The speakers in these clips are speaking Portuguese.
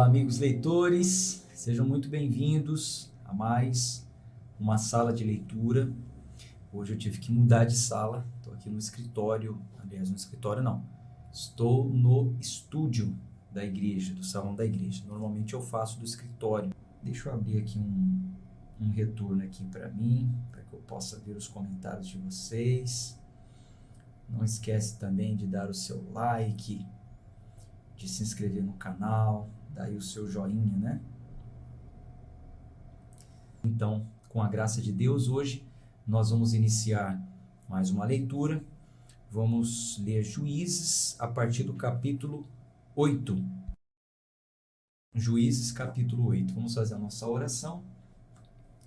Olá, amigos leitores, sejam muito bem-vindos a mais uma sala de leitura. Hoje eu tive que mudar de sala, estou aqui no escritório, aliás, no escritório não, estou no estúdio da igreja, do salão da igreja. Normalmente eu faço do escritório. Deixa eu abrir aqui um retorno aqui para mim, para que eu possa ver os comentários de vocês. Não esquece também de dar o seu like, de se inscrever no canal, daí o seu joinha, né? Então, com a graça de Deus, hoje nós vamos iniciar mais uma leitura. Vamos ler Juízes a partir do capítulo 8. Juízes, capítulo 8. Vamos fazer a nossa oração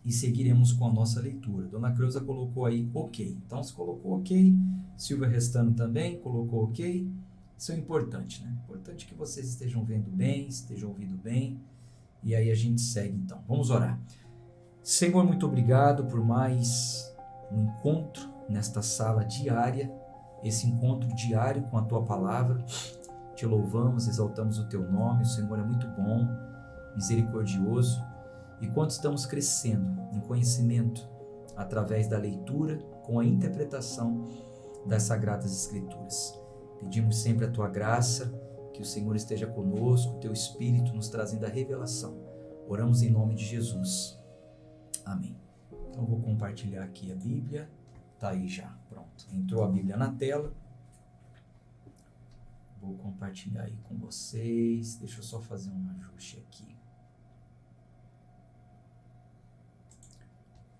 e seguiremos com a nossa leitura. Dona Creuza colocou aí ok. Então, se colocou ok, Silvia Restano também colocou ok. Isso é importante, né? Importante que vocês estejam vendo bem, estejam ouvindo bem. E aí a gente segue então. Vamos orar. Senhor, muito obrigado por mais um encontro nesta sala diária. Esse encontro diário com a Tua Palavra. Te louvamos, exaltamos o Teu nome. O Senhor é muito bom, misericordioso. E quando estamos crescendo em conhecimento, através da leitura, com a interpretação das Sagradas Escrituras. Pedimos sempre a Tua graça, que o Senhor esteja conosco, o Teu Espírito nos trazendo a revelação. Oramos em nome de Jesus. Amém. Então vou compartilhar aqui a Bíblia. Tá aí já, pronto. Entrou a Bíblia na tela. Vou compartilhar aí com vocês. Deixa eu só fazer um ajuste aqui.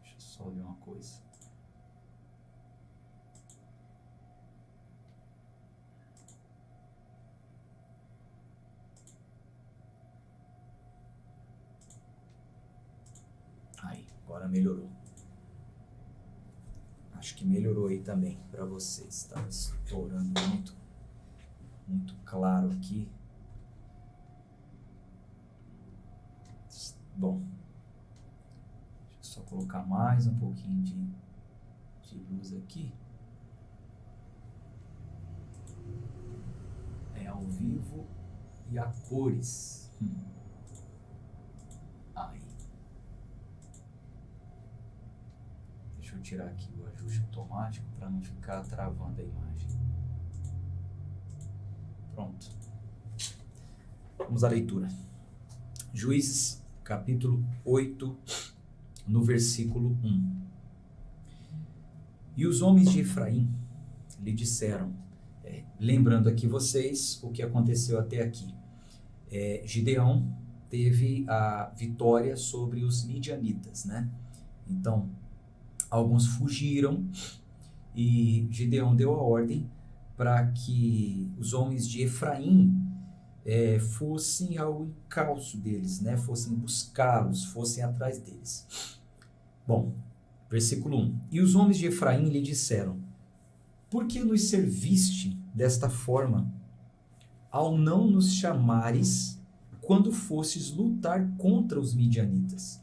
Deixa eu só ver uma coisa. Aí, agora melhorou. Acho que melhorou aí também para vocês. Tá estourando muito claro aqui. Bom, deixa eu só colocar mais um pouquinho de luz aqui. É ao vivo e a cores. Aí. Deixa eu tirar aqui o ajuste automático para não ficar travando a imagem. Pronto. Vamos à leitura. Juízes, capítulo 8, no versículo 1. E os homens de Efraim lhe disseram, lembrando aqui vocês o que aconteceu até aqui. Gideão teve a vitória sobre os midianitas, né? Então, alguns fugiram e Gideão deu a ordem para que os homens de Efraim fossem ao encalço deles, né? Fossem buscá-los, fossem atrás deles. Bom, versículo 1. E os homens de Efraim lhe disseram, por que nos serviste desta forma, ao não nos chamares quando fosses lutar contra os midianitas?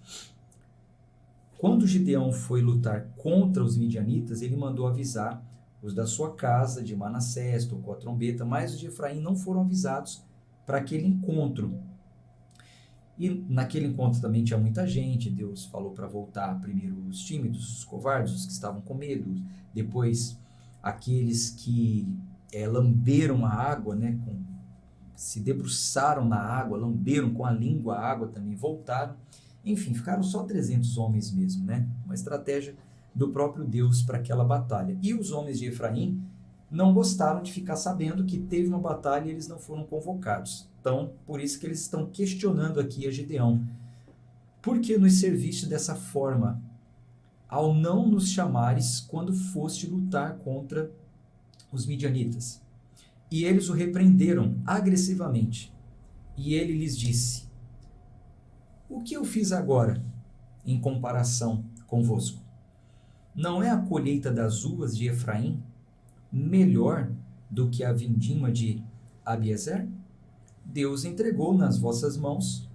Quando Gideão foi lutar contra os midianitas, ele mandou avisar os da sua casa, de Manassés, tocou a trombeta, mas os de Efraim não foram avisados para aquele encontro. E naquele encontro também tinha muita gente. Deus falou para voltar primeiro os tímidos, os covardes, os que estavam com medo, depois aqueles que lamberam a água, né, se debruçaram na água, lamberam com a língua a água também, voltaram. Enfim, ficaram só 300 homens mesmo, né? Uma estratégia do próprio Deus para aquela batalha. E os homens de Efraim não gostaram de ficar sabendo que teve uma batalha e eles não foram convocados. Então, por isso que eles estão questionando aqui a Gideão. Por que nos serviste dessa forma, ao não nos chamares quando foste lutar contra os midianitas? E eles o repreenderam agressivamente. E ele lhes disse, o que eu fiz agora em comparação convosco? Não é a colheita das uvas de Efraim melhor do que a vindima de Abiezer? Deus entregou nas vossas mãos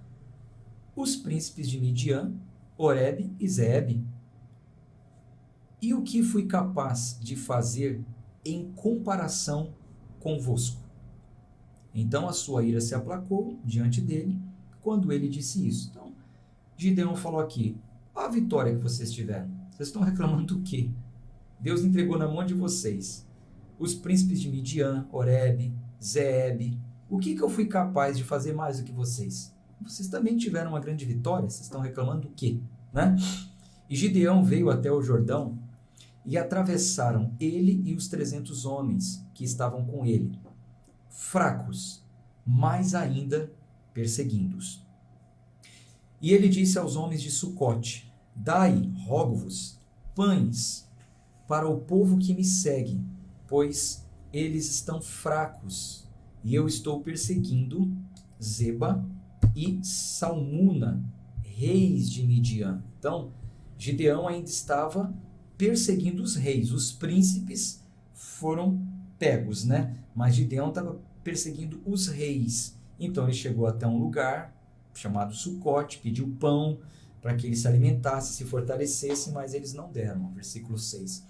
os príncipes de Midian, Oreb e Zeeb. E o que fui capaz de fazer em comparação convosco? Então a sua ira se aplacou diante dele, quando ele disse isso. Então, Gideão falou aqui, a vitória que vocês tiveram, vocês estão reclamando do quê? Deus entregou na mão de vocês os príncipes de Midian, Oreb, Zeeb. O que eu fui capaz de fazer mais do que vocês? Vocês também tiveram uma grande vitória, vocês estão reclamando do quê? Né? E Gideão veio até o Jordão e atravessaram ele e os 300 homens que estavam com ele, fracos, mais ainda perseguindo-os. E ele disse aos homens de Sucote, dai, rogo-vos, pães para o povo que me segue, pois eles estão fracos, e eu estou perseguindo Zeba e Salmuna, reis de Midian. Então, Gideão ainda estava perseguindo os reis, os príncipes foram pegos, né? Mas Gideão estava perseguindo os reis. Então ele chegou até um lugar chamado Sucote, pediu pão para que eles se alimentassem, se fortalecessem, mas eles não deram. Versículo 6.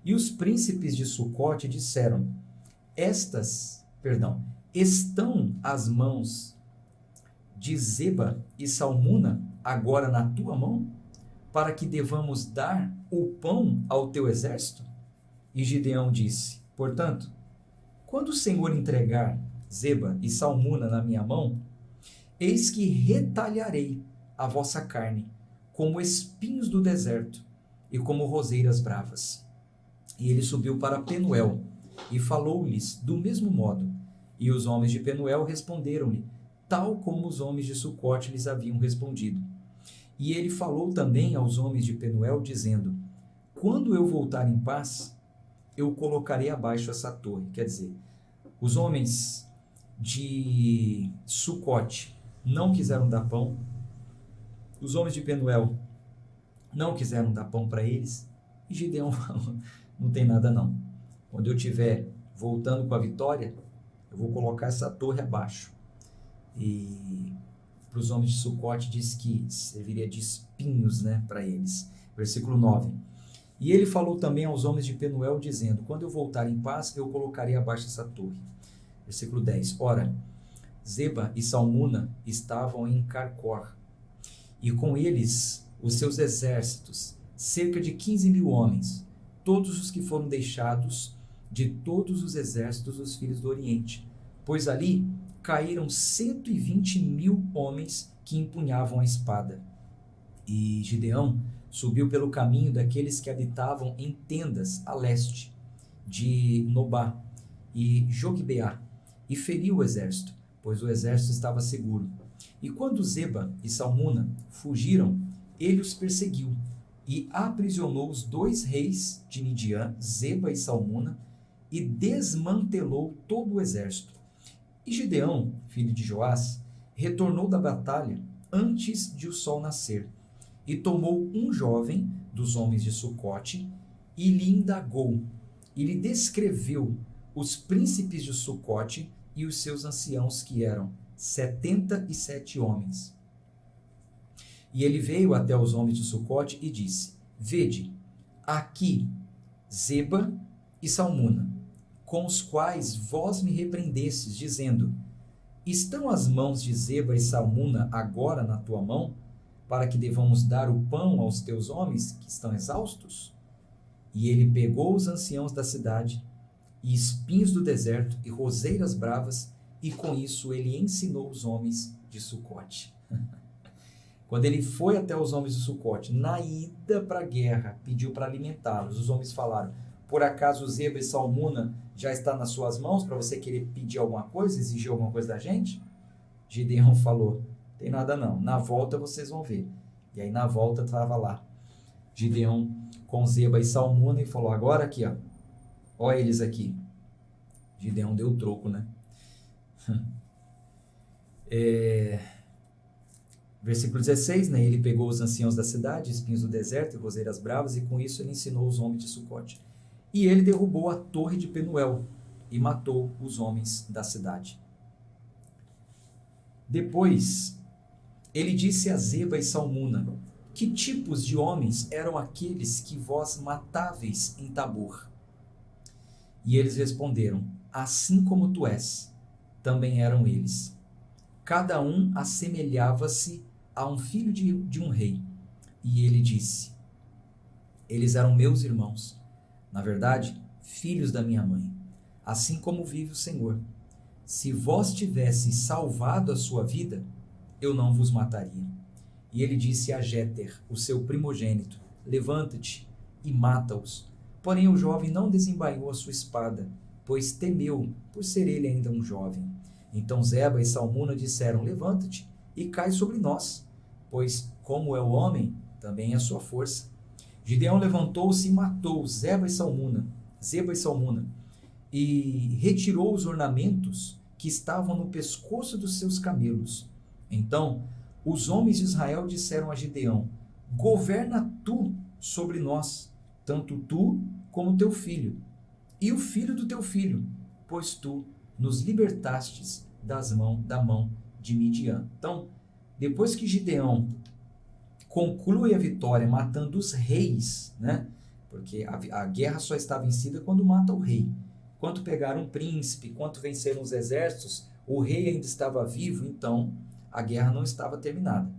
E os príncipes de Sucote disseram, estão as mãos de Zeba e Salmuna agora na tua mão, para que devamos dar o pão ao teu exército? E Gideão disse, portanto, quando o Senhor entregar Zeba e Salmuna na minha mão, eis que retalharei a vossa carne, como espinhos do deserto e como roseiras bravas. E ele subiu para Penuel e falou-lhes do mesmo modo. E os homens de Penuel responderam-lhe, tal como os homens de Sucote lhes haviam respondido. E ele falou também aos homens de Penuel, dizendo, quando eu voltar em paz, eu colocarei abaixo essa torre. Quer dizer, os homens de Sucote não quiseram dar pão, os homens de Penuel não quiseram dar pão para eles, e Gideão falou, não tem nada não. Quando eu estiver voltando com a vitória, eu vou colocar essa torre abaixo. E para os homens de Sucote diz que serviria de espinhos, né, para eles. Versículo 9. E ele falou também aos homens de Penuel, dizendo, quando eu voltar em paz, eu colocarei abaixo essa torre. Versículo 10. Ora, Zeba e Salmuna estavam em Carcor, e com eles os seus exércitos, cerca de 15.000 homens, todos os que foram deixados de todos os exércitos dos filhos do Oriente, pois ali caíram 120.000 homens que empunhavam a espada. E Gideão subiu pelo caminho daqueles que habitavam em tendas a leste de Nobá e Jogbeá, e feriu o exército, pois o exército estava seguro. E quando Zeba e Salmuna fugiram, ele os perseguiu e aprisionou os 2 reis de Midian, Zeba e Salmuna, e desmantelou todo o exército. E Gideão, filho de Joás, retornou da batalha antes de o sol nascer, e tomou um jovem dos homens de Sucote, e lhe indagou, e lhe descreveu os príncipes de Sucote e os seus anciãos, que eram 77 homens. E ele veio até os homens de Sucote e disse, vede, aqui Zeba e Salmuna, com os quais vós me repreendestes, dizendo, estão as mãos de Zeba e Salmuna agora na tua mão, para que devamos dar o pão aos teus homens que estão exaustos? E ele pegou os anciãos da cidade, e espinhos do deserto, e roseiras bravas, e com isso ele ensinou os homens de Sucote. Quando ele foi até os homens de Sucote, na ida para a guerra, pediu para alimentá-los. Os homens falaram, por acaso Zeba e Salmuna já está nas suas mãos para você querer pedir alguma coisa, exigir alguma coisa da gente? Gideão falou, tem nada não, na volta vocês vão ver. E aí na volta estava lá Gideão com Zeba e Salmuna e falou, agora aqui, ó eles aqui. Gideão deu o troco, né? Versículo 16, né? Ele pegou os anciãos da cidade, espinhos do deserto e roseiras bravas, e com isso ele ensinou os homens de Sucote. E ele derrubou a torre de Penuel e matou os homens da cidade. Depois, ele disse a Zeba e Salmuna, que tipos de homens eram aqueles que vós matáveis em Tabor? E eles responderam, assim como tu és, também eram eles. Cada um assemelhava-se a um filho de um rei. E ele disse: eles eram meus irmãos, na verdade, filhos da minha mãe. Assim como vive o Senhor, se vós tivesseis salvado a sua vida, eu não vos mataria. E ele disse a Jéter, o seu primogênito: levanta-te e mata-os. Porém o jovem não desembainhou a sua espada, pois temeu, por ser ele ainda um jovem. Então Zeba e Salmuna disseram: levanta-te e cai sobre nós, pois como é o homem, também é a sua força. Gideão levantou-se e matou Zeba e Salmuna, e retirou os ornamentos que estavam no pescoço dos seus camelos. Então os homens de Israel disseram a Gideão: governa tu sobre nós, tanto tu como teu filho, e o filho do teu filho, pois tu nos libertastes da mão de Midian. Então, depois que Gideão conclui a vitória matando os reis, né? Porque a guerra só está vencida quando mata o rei. Quando pegaram um príncipe, quando venceram os exércitos, o rei ainda estava vivo, então a guerra não estava terminada.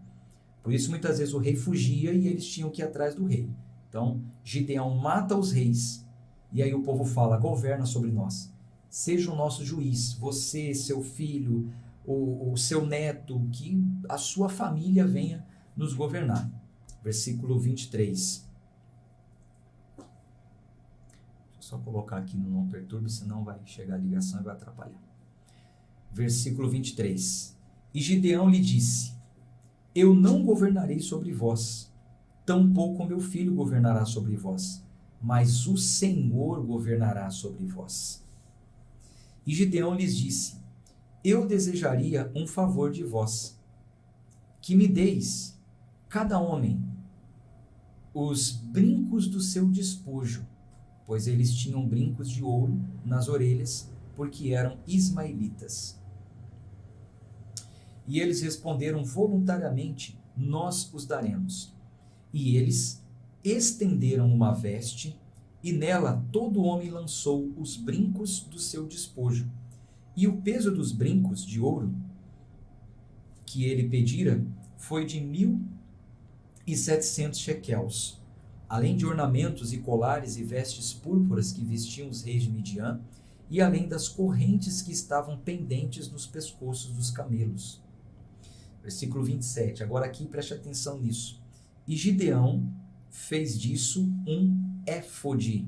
Por isso, muitas vezes o rei fugia e eles tinham que ir atrás do rei. Então, Gideão mata os reis, e aí o povo fala: governa sobre nós. Seja o nosso juiz, você, seu filho, o seu neto, que a sua família venha nos governar. Versículo 23. Deixa eu só colocar aqui no não perturbe, senão vai chegar a ligação e vai atrapalhar. Versículo 23. E Gideão lhe disse: eu não governarei sobre vós, tampouco meu filho governará sobre vós, mas o Senhor governará sobre vós. E Gideão lhes disse: eu desejaria um favor de vós, que me deis, cada homem, os brincos do seu despojo, pois eles tinham brincos de ouro nas orelhas, porque eram ismaelitas. E eles responderam voluntariamente: nós os daremos. E eles estenderam uma veste, e nela todo homem lançou os brincos do seu despojo. E o peso dos brincos de ouro que ele pedira foi de 1.700 shekels, além de ornamentos e colares e vestes púrpuras que vestiam os reis de Midian, e além das correntes que estavam pendentes nos pescoços dos camelos. Versículo 27, agora aqui preste atenção nisso. E Gideão fez disso um éfode.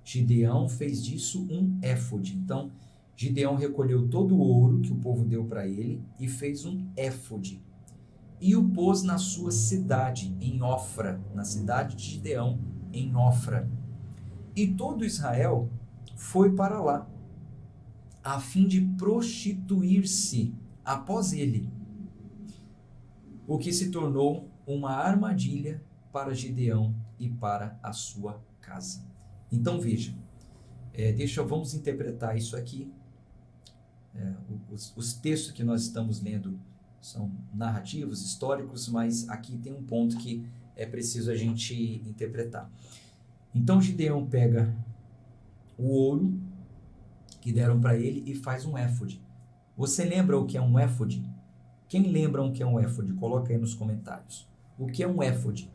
Gideão fez disso um éfode. Então, Gideão recolheu todo o ouro que o povo deu para ele e fez um éfode. E o pôs na sua cidade, em Ofra, na cidade de Gideão, em Ofra. E todo Israel foi para lá, a fim de prostituir-se após ele, o que se tornou uma armadilha para Gideão e para a sua casa. Então veja, vamos interpretar isso aqui. Os textos que nós estamos lendo são narrativos, históricos, mas aqui tem um ponto que é preciso a gente interpretar. Então Gideão pega o ouro que deram para ele e faz um éfode. Você lembra o que é um éfode? Quem lembra o que é um éfode? Coloca aí nos comentários. O que é um éfode?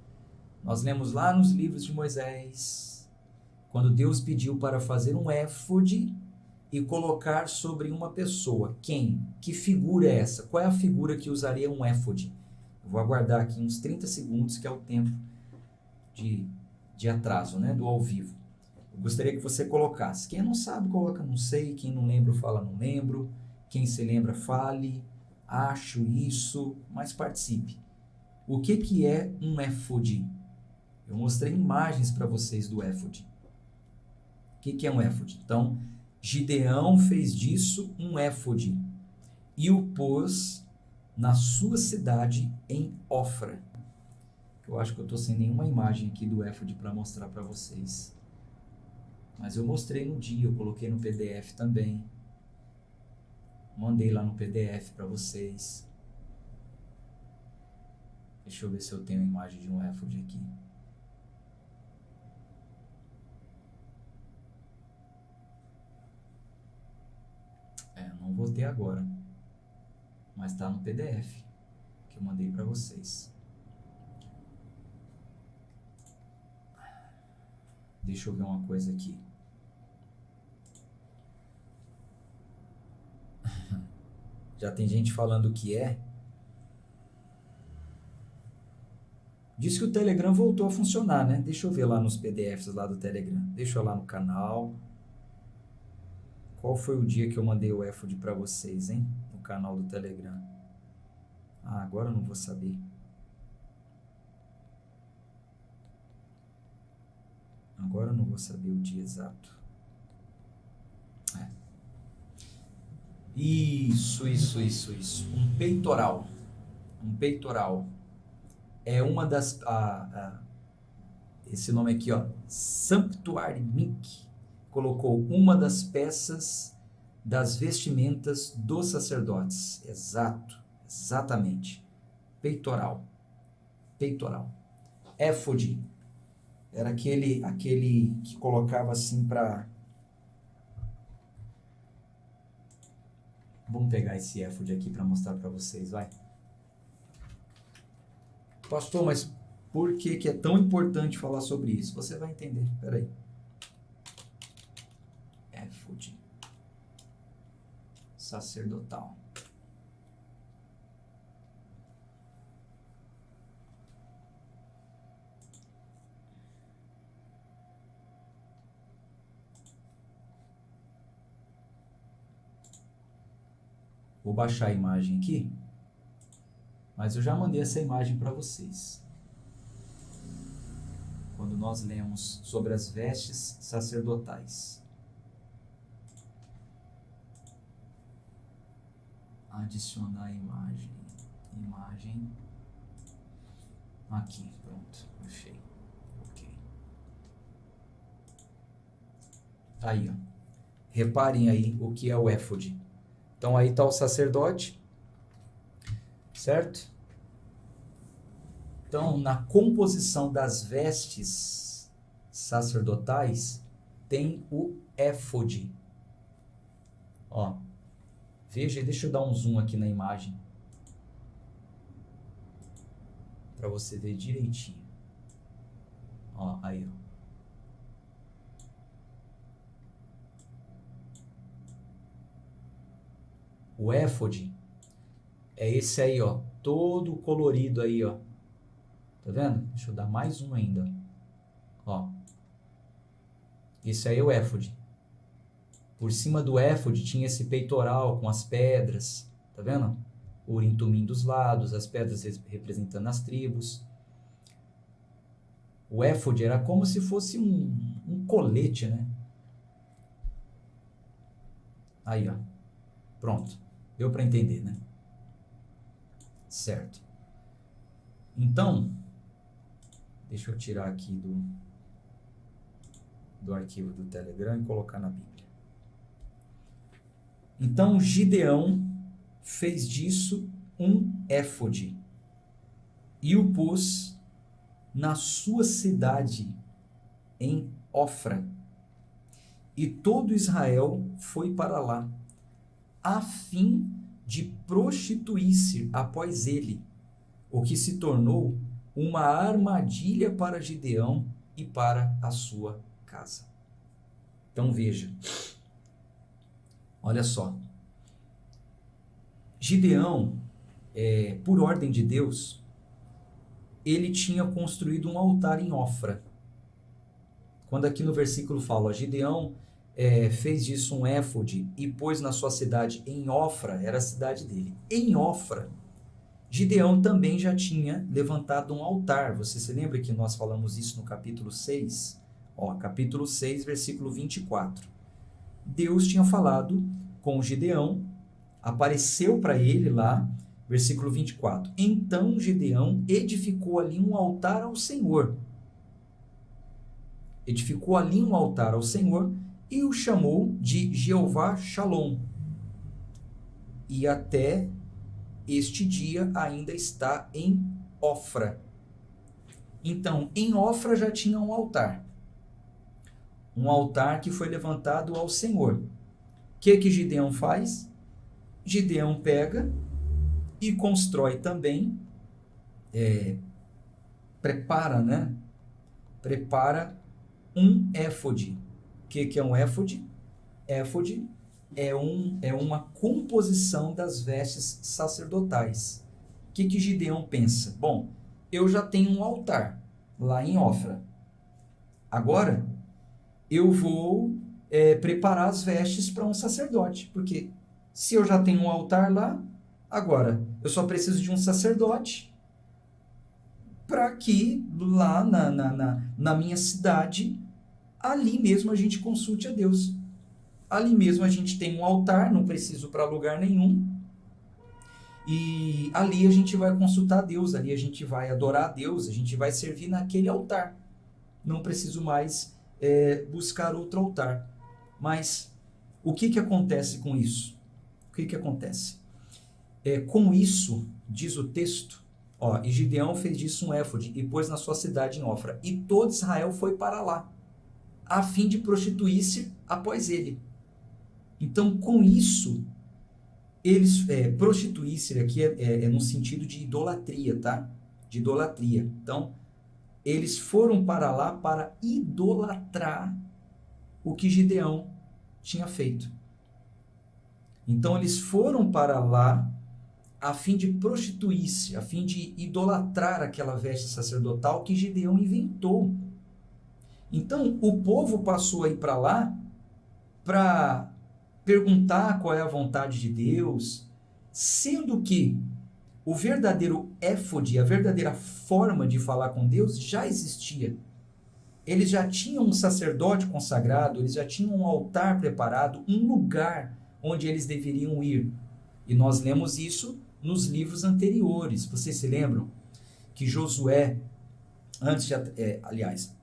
Nós lemos lá nos livros de Moisés, quando Deus pediu para fazer um éfode e colocar sobre uma pessoa. Quem? Que figura é essa? Qual é a figura que usaria um éfode? Eu vou aguardar aqui uns 30 segundos, que é o tempo de atraso, né, do ao vivo. Eu gostaria que você colocasse. Quem não sabe, coloca não sei. Quem não lembra, fala não lembro. Quem se lembra, fale. Acho isso, mas participe. O que é um éfode? Eu mostrei imagens para vocês do éfode. O que é um éfode? Então, Gideão fez disso um éfode e o pôs na sua cidade em Ofra. Eu acho que eu estou sem nenhuma imagem aqui do éfode para mostrar para vocês. Mas eu mostrei no dia, eu coloquei no PDF também. Mandei lá no PDF para vocês. Deixa eu ver se eu tenho a imagem de um éfode aqui. Não vou ter agora. mas está no PDF que eu mandei para vocês. Deixa eu ver uma coisa aqui. Já tem gente falando que é. Diz que o Telegram voltou a funcionar, né? Deixa eu ver lá nos PDFs lá do Telegram. Deixa eu lá no canal. Qual foi o dia que eu mandei o EFOD para vocês, hein? No canal do Telegram. Ah, agora eu não vou saber. Agora eu não vou saber o dia exato. Isso. Um peitoral. Um peitoral. É uma das... esse nome aqui, ó. Sanctuary Mink. Colocou uma das peças das vestimentas dos sacerdotes. Exatamente. Peitoral. Éfode. Era aquele que colocava assim para... Vamos pegar esse éfode aqui para mostrar para vocês, vai. Pastor, mas por que é tão importante falar sobre isso? Você vai entender, peraí. Éfode sacerdotal. Vou baixar a imagem aqui, mas eu já mandei essa imagem para vocês. Quando nós lemos sobre as vestes sacerdotais. Adicionar imagem. Aqui, pronto, achei. Ok. Aí, ó. Reparem aí o que é o éfode. Então aí está o sacerdote, certo? Então, na composição das vestes sacerdotais, tem o éfode. Ó, veja, deixa eu dar um zoom aqui na imagem, para você ver direitinho. Ó, aí, ó. O éfode é esse aí, ó, todo colorido aí, ó. Tá vendo? Deixa eu dar mais um ainda, ó. Esse aí é o éfode. Por cima do éfode tinha esse peitoral com as pedras, tá vendo? O urim tumim dos lados, as pedras representando as tribos. O éfode era como se fosse um colete, né? Aí, ó. Pronto. Deu para entender, né? Certo. Então, deixa eu tirar aqui do arquivo do Telegram e colocar na Bíblia. Então, Gideão fez disso um éfode e o pôs na sua cidade, em Ofra. E todo Israel foi para lá, a fim de prostituir-se após ele, o que se tornou uma armadilha para Gideão e para a sua casa. Então veja, olha só, Gideão, por ordem de Deus, ele tinha construído um altar em Ofra. Quando aqui no versículo fala, ó, Gideão fez disso um éfode e pôs na sua cidade em Ofra, era a cidade dele. Em Ofra, Gideão também já tinha levantado um altar. Você se lembra que nós falamos isso no capítulo 6? Ó, capítulo 6, versículo 24. Deus tinha falado com Gideão, apareceu para ele lá, versículo 24. Então Gideão edificou ali um altar ao Senhor. Edificou ali um altar ao Senhor e o chamou de Jeová Shalom. E até este dia ainda está em Ofra. Então, em Ofra já tinha um altar. Um altar que foi levantado ao Senhor. O que Gideão faz? Gideão pega e constrói também, prepara um éfode. O que é um éfode? Éfode é uma composição das vestes sacerdotais. O que Gideão pensa? Bom, eu já tenho um altar lá em Ofra. Agora, eu vou preparar as vestes para um sacerdote, porque se eu já tenho um altar lá, agora eu só preciso de um sacerdote para que lá na minha cidade, ali mesmo a gente consulte a Deus. Ali mesmo a gente tem um altar, não preciso para lugar nenhum. E ali a gente vai consultar a Deus, ali a gente vai adorar a Deus, a gente vai servir naquele altar. Não preciso mais buscar outro altar. Mas o que acontece com isso? O que acontece? Com isso, diz o texto, e Gideão fez disso um éfode e pôs na sua cidade em Ofra. E todo Israel foi para lá, a fim de prostituir-se após ele. Então, com isso, eles prostituir-se aqui no sentido de idolatria, tá? De idolatria. Então, eles foram para lá para idolatrar o que Gideão tinha feito. Então, eles foram para lá a fim de prostituir-se, a fim de idolatrar aquela veste sacerdotal que Gideão inventou. Então, o povo passou a ir para lá para perguntar qual é a vontade de Deus, sendo que o verdadeiro éfode, a verdadeira forma de falar com Deus já existia. Eles já tinham um sacerdote consagrado, eles já tinham um altar preparado, um lugar onde eles deveriam ir. E nós lemos isso nos livros anteriores. Vocês se lembram que Josué,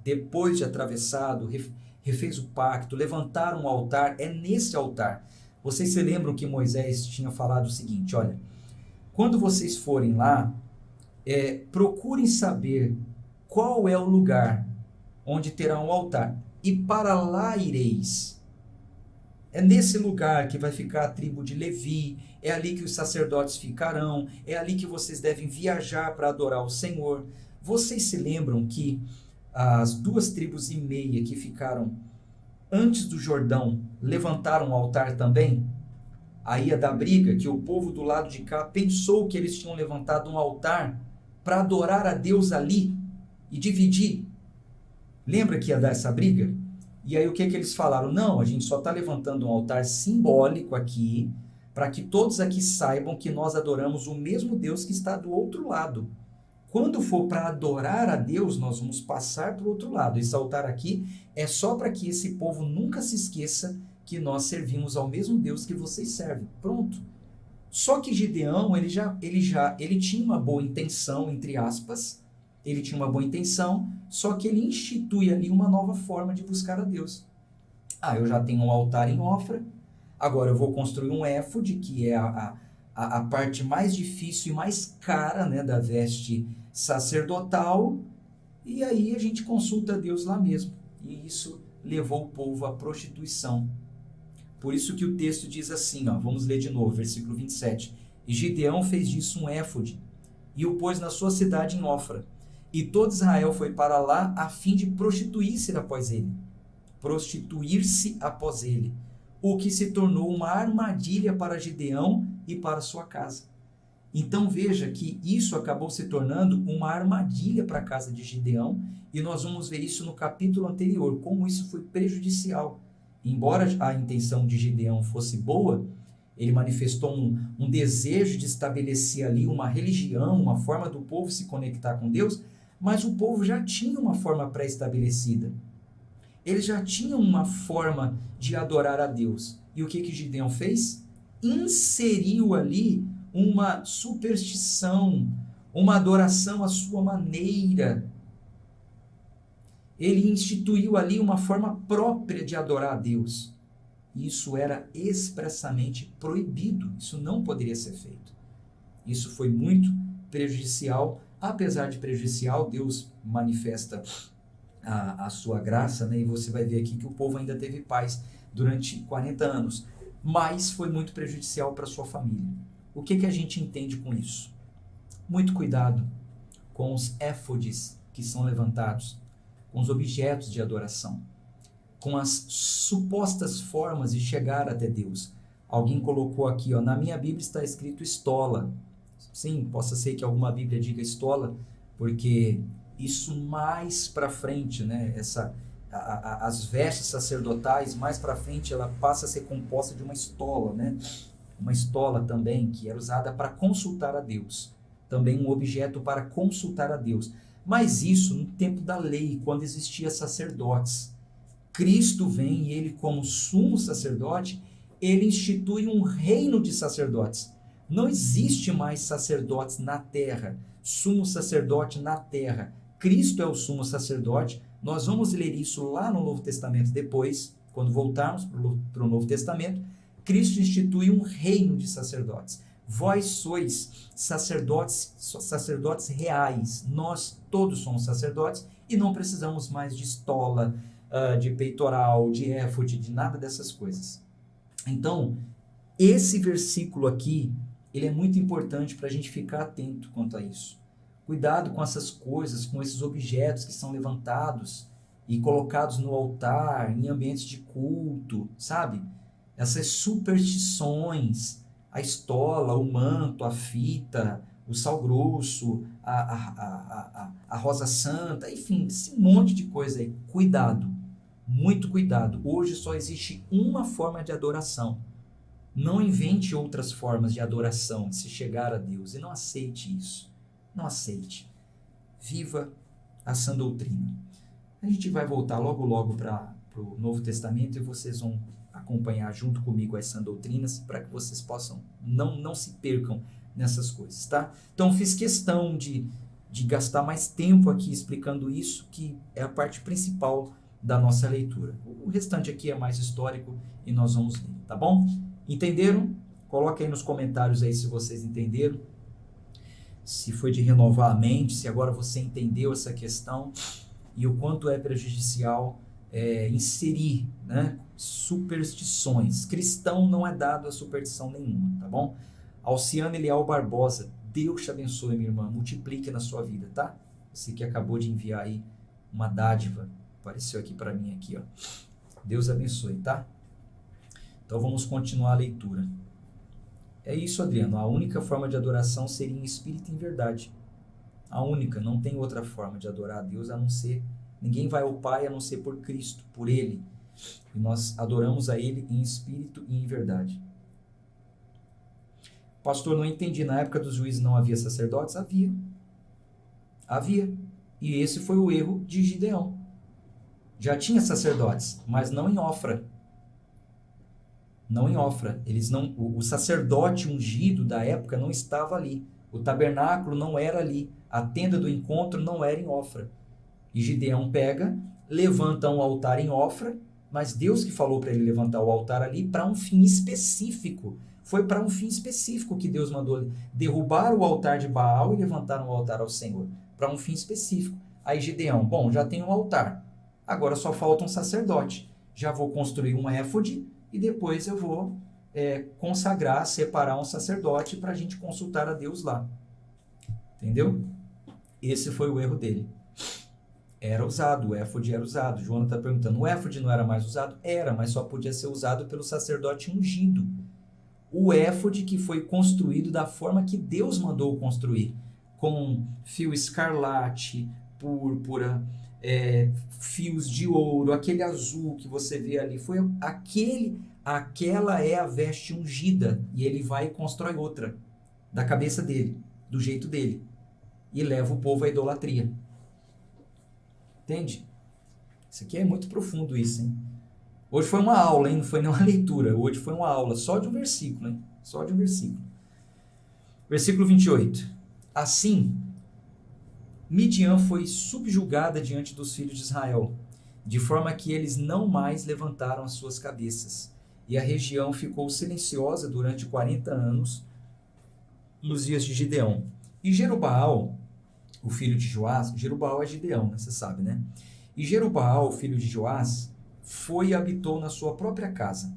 depois de atravessado, refez o pacto, levantaram um altar, é nesse altar. Vocês se lembram que Moisés tinha falado o seguinte, olha, quando vocês forem lá, procurem saber qual é o lugar onde terá um altar, e para lá ireis. É nesse lugar que vai ficar a tribo de Levi, é ali que os sacerdotes ficarão, é ali que vocês devem viajar para adorar o Senhor. Vocês se lembram que as 2,5 tribos que ficaram antes do Jordão levantaram um altar também? Aí ia dar briga, que o povo do lado de cá pensou que eles tinham levantado um altar para adorar a Deus ali e dividir. Lembra que ia dar essa briga? E aí o que eles falaram? Não, a gente só está levantando um altar simbólico aqui, para que todos aqui saibam que nós adoramos o mesmo Deus que está do outro lado. Quando for para adorar a Deus, nós vamos passar para o outro lado. Esse altar aqui é só para que esse povo nunca se esqueça que nós servimos ao mesmo Deus que vocês servem. Pronto. Só que Gideão, ele tinha uma boa intenção, entre aspas, ele tinha uma boa intenção, só que ele institui ali uma nova forma de buscar a Deus. Eu já tenho um altar em Ofra, agora eu vou construir um éfode, que é a parte mais difícil e mais cara, né, da veste sacerdotal, e aí a gente consulta a Deus lá mesmo. E isso levou o povo à prostituição. Por isso que o texto diz assim, vamos ler de novo, versículo 27. E Gideão fez disso um éfode, e o pôs na sua cidade em Ofra. E todo Israel foi para lá a fim de prostituir-se após ele. Prostituir-se após ele. O que se tornou uma armadilha para Gideão e para sua casa. Então veja que isso acabou se tornando uma armadilha para a casa de Gideão, e nós vamos ver isso no capítulo anterior, como isso foi prejudicial. Embora a intenção de Gideão fosse boa, ele manifestou um desejo de estabelecer ali uma religião, uma forma do povo se conectar com Deus, mas o povo já tinha uma forma pré-estabelecida. Eles já tinham uma forma de adorar a Deus. E o que Gideão fez? Inseriu ali uma superstição, uma adoração à sua maneira. Ele instituiu ali uma forma própria de adorar a Deus. Isso era expressamente proibido. Isso não poderia ser feito. Isso foi muito prejudicial. Apesar de prejudicial, Deus manifesta a sua graça, né? E você vai ver aqui que o povo ainda teve paz durante 40 anos. Mas foi muito prejudicial para a sua família. O que a gente entende com isso? Muito cuidado com os éfodes que são levantados, com os objetos de adoração, com as supostas formas de chegar até Deus. Alguém colocou aqui, ó, na minha Bíblia está escrito estola. Sim, possa ser que alguma Bíblia diga estola, porque isso mais para frente, né, as vestes sacerdotais, mais para frente, ela passa a ser composta de uma estola, né? Uma estola também, que era usada para consultar a Deus. Também um objeto para consultar a Deus. Mas isso no tempo da lei, quando existia sacerdotes. Cristo vem e ele, como sumo sacerdote, ele institui um reino de sacerdotes. Não existe mais sacerdotes na terra, sumo sacerdote na terra. Cristo é o sumo sacerdote. Nós vamos ler isso lá no Novo Testamento depois, quando voltarmos para o Novo Testamento. Cristo institui um reino de sacerdotes. Vós sois sacerdotes reais. Nós todos somos sacerdotes e não precisamos mais de estola, de peitoral, de éfode, de nada dessas coisas. Então, esse versículo aqui, ele é muito importante para a gente ficar atento quanto a isso. Cuidado com essas coisas, com esses objetos que são levantados e colocados no altar, em ambientes de culto, sabe? Essas superstições, a estola, o manto, a fita, o sal grosso, a rosa santa, enfim, esse monte de coisa aí. Cuidado, muito cuidado. Hoje só existe uma forma de adoração. Não invente outras formas de adoração, de se chegar a Deus, e não aceite isso. Não aceite. Viva a sã doutrina. A gente vai voltar logo para o Novo Testamento e vocês vão acompanhar junto comigo as sã doutrinas para que vocês possam, não se percam nessas coisas, tá? Então fiz questão de gastar mais tempo aqui explicando isso, que é a parte principal da nossa leitura. O restante aqui é mais histórico e nós vamos ler, tá bom? Entenderam? Coloque aí nos comentários aí se vocês entenderam. Se foi de renovar a mente, se agora você entendeu essa questão e o quanto é prejudicial inserir, né, superstições. Cristão não é dado a superstição nenhuma, tá bom? Alciane Leal Barbosa, Deus te abençoe, minha irmã, multiplique na sua vida, tá? Você que acabou de enviar aí uma dádiva, apareceu aqui para mim aqui, ó. Deus abençoe, tá? Então vamos continuar a leitura. É isso, Adriano. A única forma de adoração seria em espírito e em verdade. A única, não tem outra forma de adorar a Deus a não ser, ninguém vai ao Pai a não ser por Cristo, por Ele. E nós adoramos a Ele em espírito e em verdade. Pastor, não entendi, na época dos juízes não havia sacerdotes? Havia. Havia. E esse foi o erro de Gideão. Já tinha sacerdotes, mas não em Ofra. Não em Ofra. O sacerdote ungido da época não estava ali. O tabernáculo não era ali. A tenda do encontro não era em Ofra. E Gideão pega, levanta um altar em Ofra, mas Deus que falou para ele levantar o altar ali para um fim específico. Foi para um fim específico que Deus mandou derrubar o altar de Baal e levantar um altar ao Senhor. Para um fim específico. Aí Gideão, bom, já tem um altar. Agora só falta um sacerdote. Já vou construir um éfode e depois eu vou consagrar, separar um sacerdote para a gente consultar a Deus lá. Entendeu? Esse foi o erro dele. Era usado, o éfode era usado. Joana está perguntando, o éfode não era mais usado? Era, mas só podia ser usado pelo sacerdote ungido. O éfode que foi construído da forma que Deus mandou construir, com fio escarlate, púrpura, fios de ouro, aquele azul que você vê ali, aquela é a veste ungida, e ele vai e constrói outra, da cabeça dele, do jeito dele, e leva o povo à idolatria. Entende? Isso aqui é muito profundo isso, hein? Hoje foi uma aula, hein? Não foi nem uma leitura, hoje foi uma aula, só de um versículo, hein? Só de um versículo. Versículo 28. Assim, Midian foi subjugada diante dos filhos de Israel, de forma que eles não mais levantaram as suas cabeças, e a região ficou silenciosa durante 40 anos, nos dias de Gideão. E Jerubaal, o filho de Joás, Jerubaal é Gideão, né? Você sabe, né? E Jerubaal, o filho de Joás, foi e habitou na sua própria casa.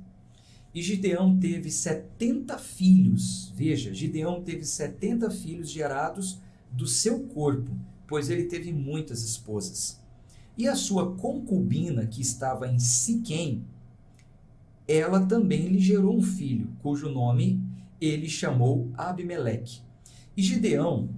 E Gideão teve 70 filhos. Veja, Gideão teve 70 filhos gerados do seu corpo, pois ele teve muitas esposas. E a sua concubina, que estava em Siquém, ela também lhe gerou um filho, cujo nome ele chamou Abimeleque. E Gideão,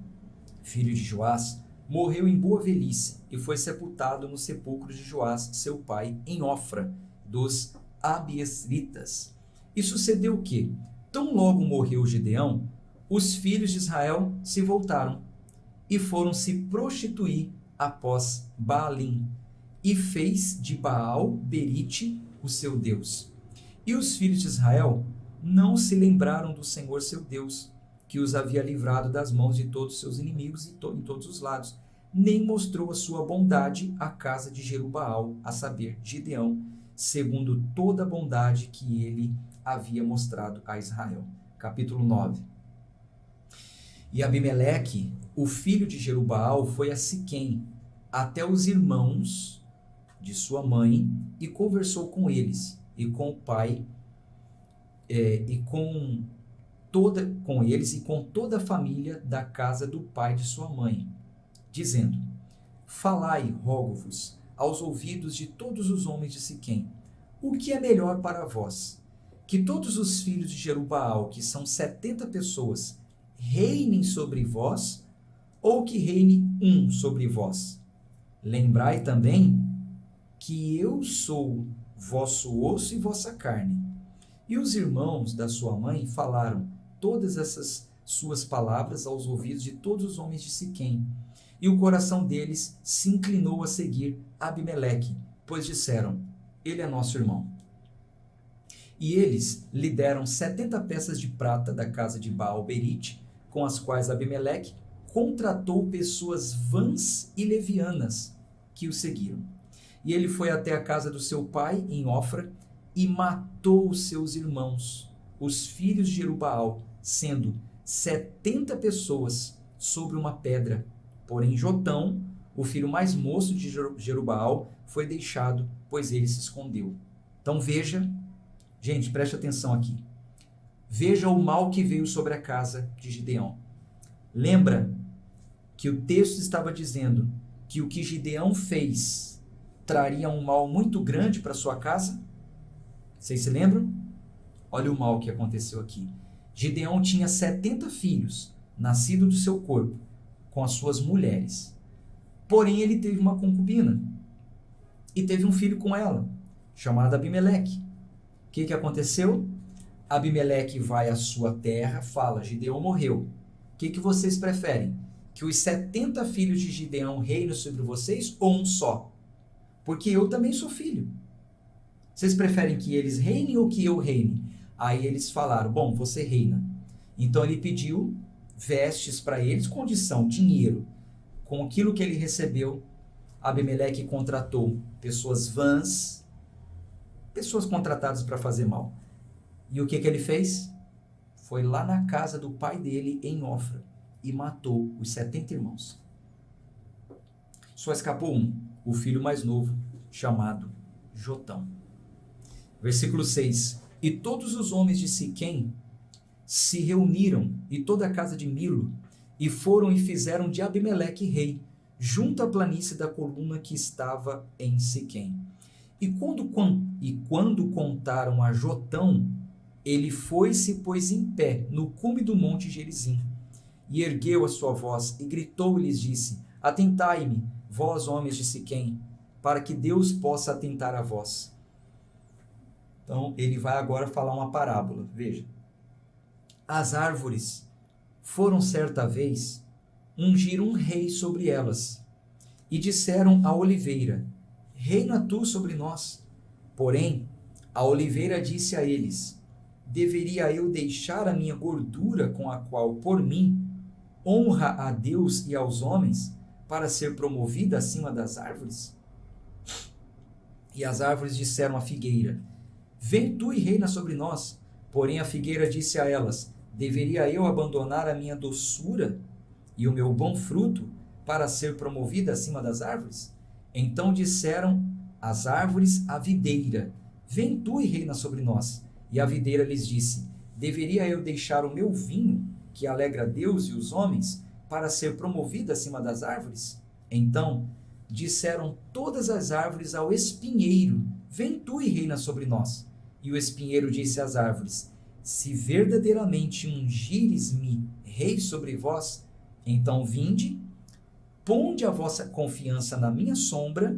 filho de Joás, morreu em boa velhice e foi sepultado no sepulcro de Joás, seu pai, em Ofra, dos Abiesritas. E sucedeu que, tão logo morreu Gideão, os filhos de Israel se voltaram e foram se prostituir após Baalim, e fez de Baal Berite o seu Deus. E os filhos de Israel não se lembraram do Senhor seu Deus, que os havia livrado das mãos de todos os seus inimigos em todos os lados, nem mostrou a sua bondade à casa de Jerubaal, a saber, Gideão, segundo toda a bondade que ele havia mostrado a Israel. Capítulo 9. E Abimeleque, o filho de Jerubaal, foi a Siquém, até os irmãos de sua mãe, e conversou com eles, e com o pai, com eles e com toda a família da casa do pai de sua mãe, dizendo: Falai, rogo-vos, aos ouvidos de todos os homens de Siquém, o que é melhor para vós? Que todos os filhos de Jerubaal, que são 70 pessoas, reinem sobre vós, ou que reine um sobre vós? Lembrai também que eu sou vosso osso e vossa carne. E os irmãos da sua mãe falaram todas essas suas palavras aos ouvidos de todos os homens de Siquém. E o coração deles se inclinou a seguir Abimeleque, pois disseram: ele é nosso irmão. E eles lhe deram 70 peças de prata da casa de Baal-Berite, com as quais Abimeleque contratou pessoas vãs e levianas que o seguiram. E ele foi até a casa do seu pai, em Ofra, e matou os seus irmãos, os filhos de Jerubaal, sendo 70 pessoas sobre uma pedra. Porém, Jotão, o filho mais moço de Jerubaal, foi deixado, pois ele se escondeu. Então veja, gente, preste atenção aqui. Veja o mal que veio sobre a casa de Gideão. Lembra que o texto estava dizendo que o que Gideão fez traria um mal muito grande para sua casa? Vocês se lembram? Olha o mal que aconteceu aqui. Gideão tinha 70 filhos, nascidos do seu corpo, com as suas mulheres. Porém, ele teve uma concubina e teve um filho com ela, chamado Abimeleque. O que aconteceu? Abimeleque vai à sua terra, fala: Gideão morreu. O que vocês preferem? Que os 70 filhos de Gideão reinem sobre vocês ou um só? Porque eu também sou filho. Vocês preferem que eles reinem ou que eu reine? Aí eles falaram: bom, você reina. Então ele pediu vestes para eles, condição, dinheiro. Com aquilo que ele recebeu, Abimeleque contratou pessoas vãs, pessoas contratadas para fazer mal. E o que ele fez? Foi lá na casa do pai dele, em Ofra, e matou os 70 irmãos. Só escapou um, o filho mais novo, chamado Jotão. Versículo 6. E todos os homens de Siquém se reuniram, e toda a casa de Milo, e foram e fizeram de Abimeleque rei, junto à planície da coluna que estava em Siquém. E quando contaram a Jotão, ele foi-se e pôs em pé no cume do monte Gerizim, e ergueu a sua voz, e gritou e lhes disse: Atentai-me, vós homens de Siquém, para que Deus possa atentar a vós. Então, ele vai agora falar uma parábola. Veja. As árvores foram certa vez ungir um rei sobre elas, e disseram à oliveira: reina tu sobre nós. Porém, a oliveira disse a eles: deveria eu deixar a minha gordura, com a qual, por mim, honra a Deus e aos homens, para ser promovida acima das árvores? E as árvores disseram à figueira: vem tu e reina sobre nós. Porém a figueira disse a elas: deveria eu abandonar a minha doçura e o meu bom fruto para ser promovida acima das árvores? Então disseram as árvores à videira: vem tu e reina sobre nós. E a videira lhes disse: deveria eu deixar o meu vinho, que alegra Deus e os homens, para ser promovido acima das árvores? Então disseram todas as árvores ao espinheiro: vem tu e reina sobre nós. E o espinheiro disse às árvores: se verdadeiramente ungires-me rei sobre vós, então vinde, ponde a vossa confiança na minha sombra,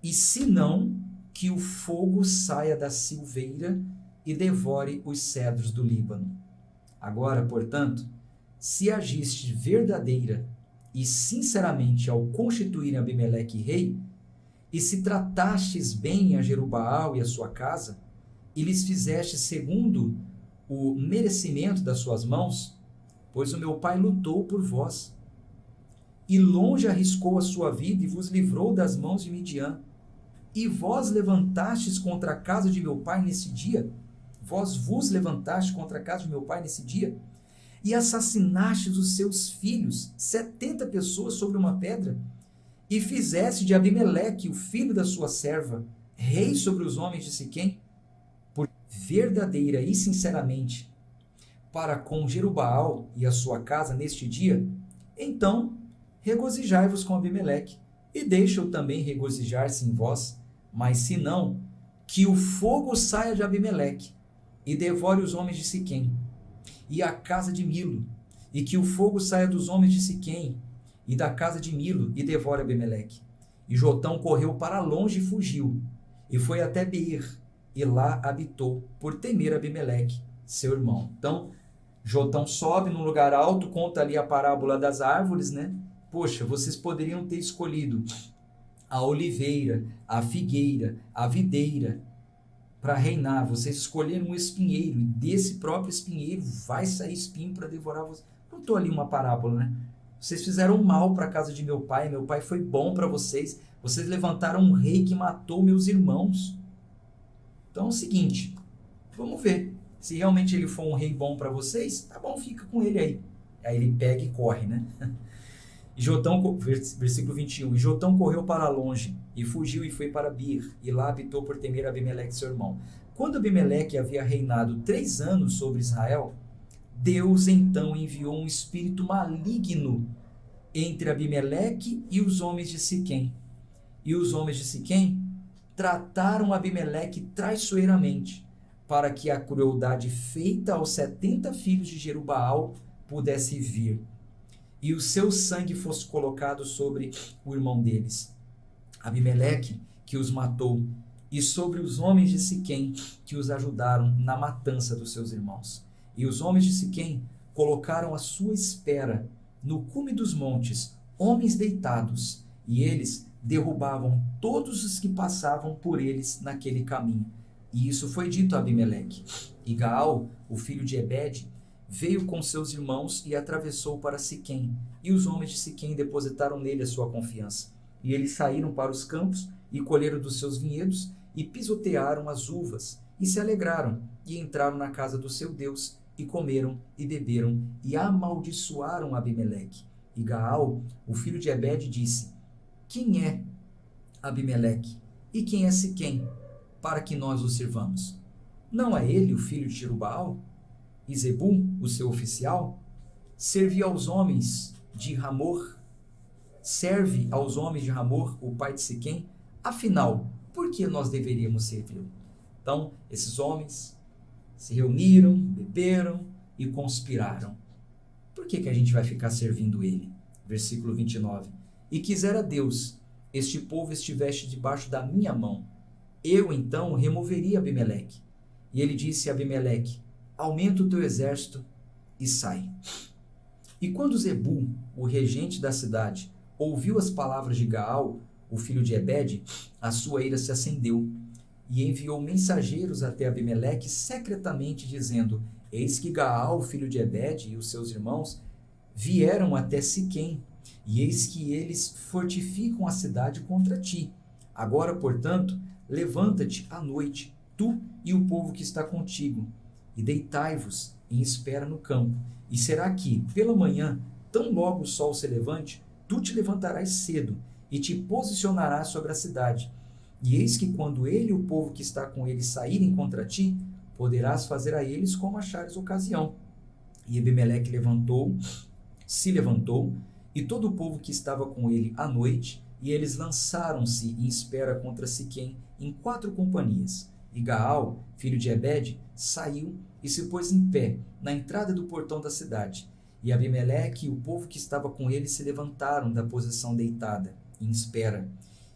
e se não, que o fogo saia da silveira e devore os cedros do Líbano. Agora, portanto, se agiste verdadeira e sinceramente ao constituir Abimeleque rei, e se tratastes bem a Jerubaal e a sua casa, e lhes fizeste segundo o merecimento das suas mãos, pois o meu pai lutou por vós, e longe arriscou a sua vida e vos livrou das mãos de Midian, e vós levantastes contra a casa de meu pai nesse dia, vós vos levantastes contra a casa de meu pai nesse dia, e assassinastes os seus filhos, 70 pessoas sobre uma pedra, e fizeste de Abimeleque, o filho da sua serva, rei sobre os homens de Siquém, por verdadeira e sinceramente, para com Jerubaal e a sua casa neste dia, então regozijai-vos com Abimeleque, e deixa-o também regozijar-se em vós, mas se não, que o fogo saia de Abimeleque, e devore os homens de Siquém, e a casa de Milo, e que o fogo saia dos homens de Siquém, e da casa de Milo, e devore Abimeleque. E Jotão correu para longe e fugiu, e foi até Beer, e lá habitou, por temer Abimeleque, seu irmão. Então, Jotão sobe num lugar alto, conta ali a parábola das árvores, né? Poxa, vocês poderiam ter escolhido a oliveira, a figueira, a videira para reinar. Vocês escolheram um espinheiro, e desse próprio espinheiro vai sair espinho para devorar vocês. Contou ali uma parábola, né? Vocês fizeram mal para a casa de meu pai foi bom para vocês. Vocês levantaram um rei que matou meus irmãos. Então é o seguinte, vamos ver. Se realmente ele for um rei bom para vocês, tá bom, fica com ele aí. Aí ele pega e corre, né? E Jotão, versículo 21, e Jotão correu para longe, e fugiu e foi para Bir, e lá habitou por temer Abimeleque seu irmão. Quando Abimeleque havia reinado 3 anos sobre Israel, Deus então enviou um espírito maligno entre Abimeleque e os homens de Siquém. E os homens de Siquém trataram Abimeleque traiçoeiramente, para que a crueldade feita aos 70 filhos de Jerubaal pudesse vir, e o seu sangue fosse colocado sobre o irmão deles, Abimeleque, que os matou, e sobre os homens de Siquém, que os ajudaram na matança dos seus irmãos. E os homens de Siquém colocaram à sua espera, no cume dos montes, homens deitados, e eles derrubavam todos os que passavam por eles naquele caminho. E isso foi dito a Abimeleque. E Gaal, o filho de Ebed, veio com seus irmãos e atravessou para Siquém, e os homens de Siquém depositaram nele a sua confiança. E eles saíram para os campos e colheram dos seus vinhedos e pisotearam as uvas, e se alegraram, e entraram na casa do seu Deus, e comeram e beberam, e amaldiçoaram Abimeleque. E Gaal, o filho de Ebed, disse: quem é Abimeleque? E quem é Siquém, para que nós o sirvamos? Não é ele o filho de Jerubaal? E Zebum, o seu oficial, servia aos homens de Ramor, serve aos homens de Ramor, o pai de Siquém. Afinal, por que nós deveríamos servi-lo? Então, esses homens se reuniram, beberam e conspiraram. Por que a gente vai ficar servindo ele? Versículo 29. E quisera Deus, este povo estivesse debaixo da minha mão. Eu, então, removeria Abimeleque. E ele disse a Abimeleque: aumenta o teu exército e sai. E quando Zebul, o regente da cidade, ouviu as palavras de Gaal, o filho de Ebed, a sua ira se acendeu, e enviou mensageiros até Abimeleque secretamente, dizendo: eis que Gaal, filho de Ebed, e os seus irmãos vieram até Siquém, e eis que eles fortificam a cidade contra ti. Agora, portanto, levanta-te à noite, tu e o povo que está contigo, e deitai-vos em espera no campo. E será que, pela manhã, tão logo o sol se levante, tu te levantarás cedo e te posicionarás sobre a cidade. E eis que quando ele e o povo que está com ele saírem contra ti, poderás fazer a eles como achares ocasião. E Abimeleque se levantou, e todo o povo que estava com ele à noite, e eles lançaram-se em espera contra Siquém em 4 companhias. E Gaal, filho de Ebede, saiu e se pôs em pé na entrada do portão da cidade. E Abimeleque e o povo que estava com ele se levantaram da posição deitada, em espera.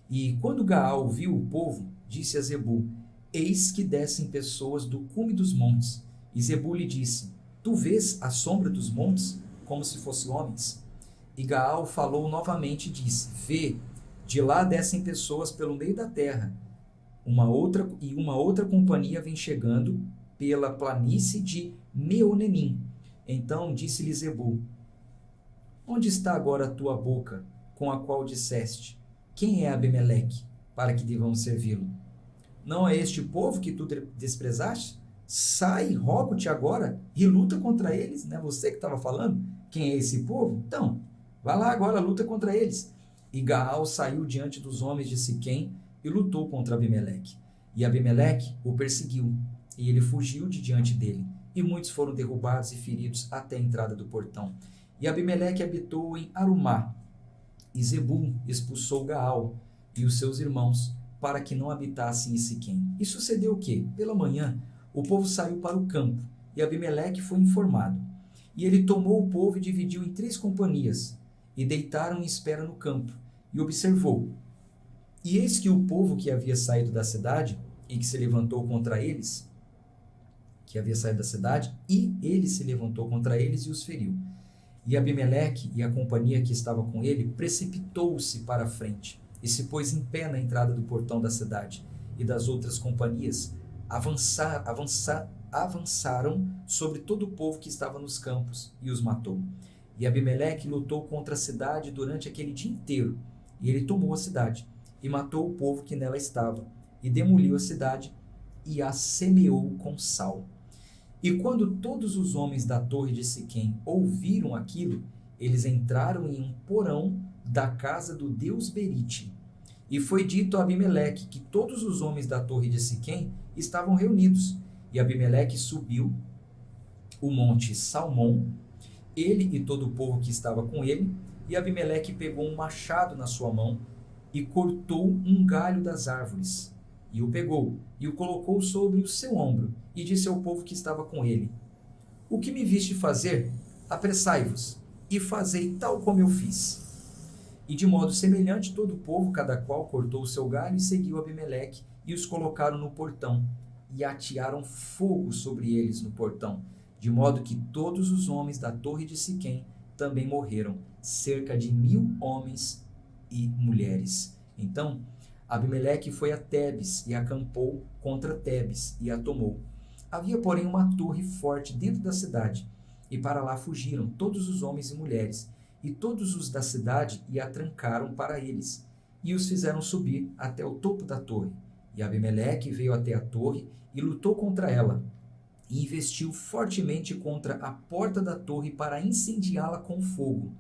E quando Gaal viu o povo, disse a Zebul: eis que descem pessoas do cume dos montes. E Zebul lhe disse: tu vês a sombra dos montes, como se fossem homens? E Gaal falou novamente e disse: vê, de lá descem pessoas pelo meio da terra. Uma outra companhia vem chegando pela planície de Meonenim. Então disse-lhe Zebul: onde está agora a tua boca, com a qual disseste: quem é Abimeleque, para que devamos servi-lo? Não é este povo que tu desprezaste? Sai, rogo-te agora, e luta contra eles. Não é você que estava falando? Quem é esse povo? Então, vai lá agora, luta contra eles. E Gaal saiu diante dos homens de Siquém e lutou contra Abimeleque. E Abimeleque o perseguiu, e ele fugiu de diante dele. E muitos foram derrubados e feridos até a entrada do portão. E Abimeleque habitou em Arumá. E Zebul expulsou Gaal e os seus irmãos, para que não habitassem em Siquém. E sucedeu o quê? Pela manhã, o povo saiu para o campo, e Abimeleque foi informado. E ele tomou o povo e dividiu em 3 companhias, e deitaram em espera no campo, e observou. E eis que o povo que havia saído da cidade, e que se levantou contra eles, e ele se levantou contra eles e os feriu. E Abimeleque e a companhia que estava com ele precipitou-se para a frente, e se pôs em pé na entrada do portão da cidade, e das outras companhias avançaram sobre todo o povo que estava nos campos, e os matou. E Abimeleque lutou contra a cidade durante aquele dia inteiro, e ele tomou a cidade, e matou o povo que nela estava, e demoliu a cidade, e a semeou com sal. E quando todos os homens da torre de Siquém ouviram aquilo, eles entraram em um porão da casa do deus Berite. E foi dito a Abimeleque que todos os homens da torre de Siquém estavam reunidos. E Abimeleque subiu o monte Salmão, ele e todo o povo que estava com ele, e Abimeleque pegou um machado na sua mão e cortou um galho das árvores. E o pegou e o colocou sobre o seu ombro, e disse ao povo que estava com ele: o que me viste fazer? Apressai-vos, e fazei tal como eu fiz. E de modo semelhante todo o povo, cada qual cortou o seu galho, e seguiu Abimeleque, e os colocaram no portão, e atearam fogo sobre eles no portão, de modo que todos os homens da torre de Siquém também morreram, cerca de 1000 homens e mulheres. Então Abimeleque foi a Tebes e acampou contra Tebes e a tomou. Havia, porém, uma torre forte dentro da cidade, e para lá fugiram todos os homens e mulheres, e todos os da cidade e a trancaram para eles, e os fizeram subir até o topo da torre. E Abimeleque veio até a torre e lutou contra ela, e investiu fortemente contra a porta da torre para incendiá-la com fogo.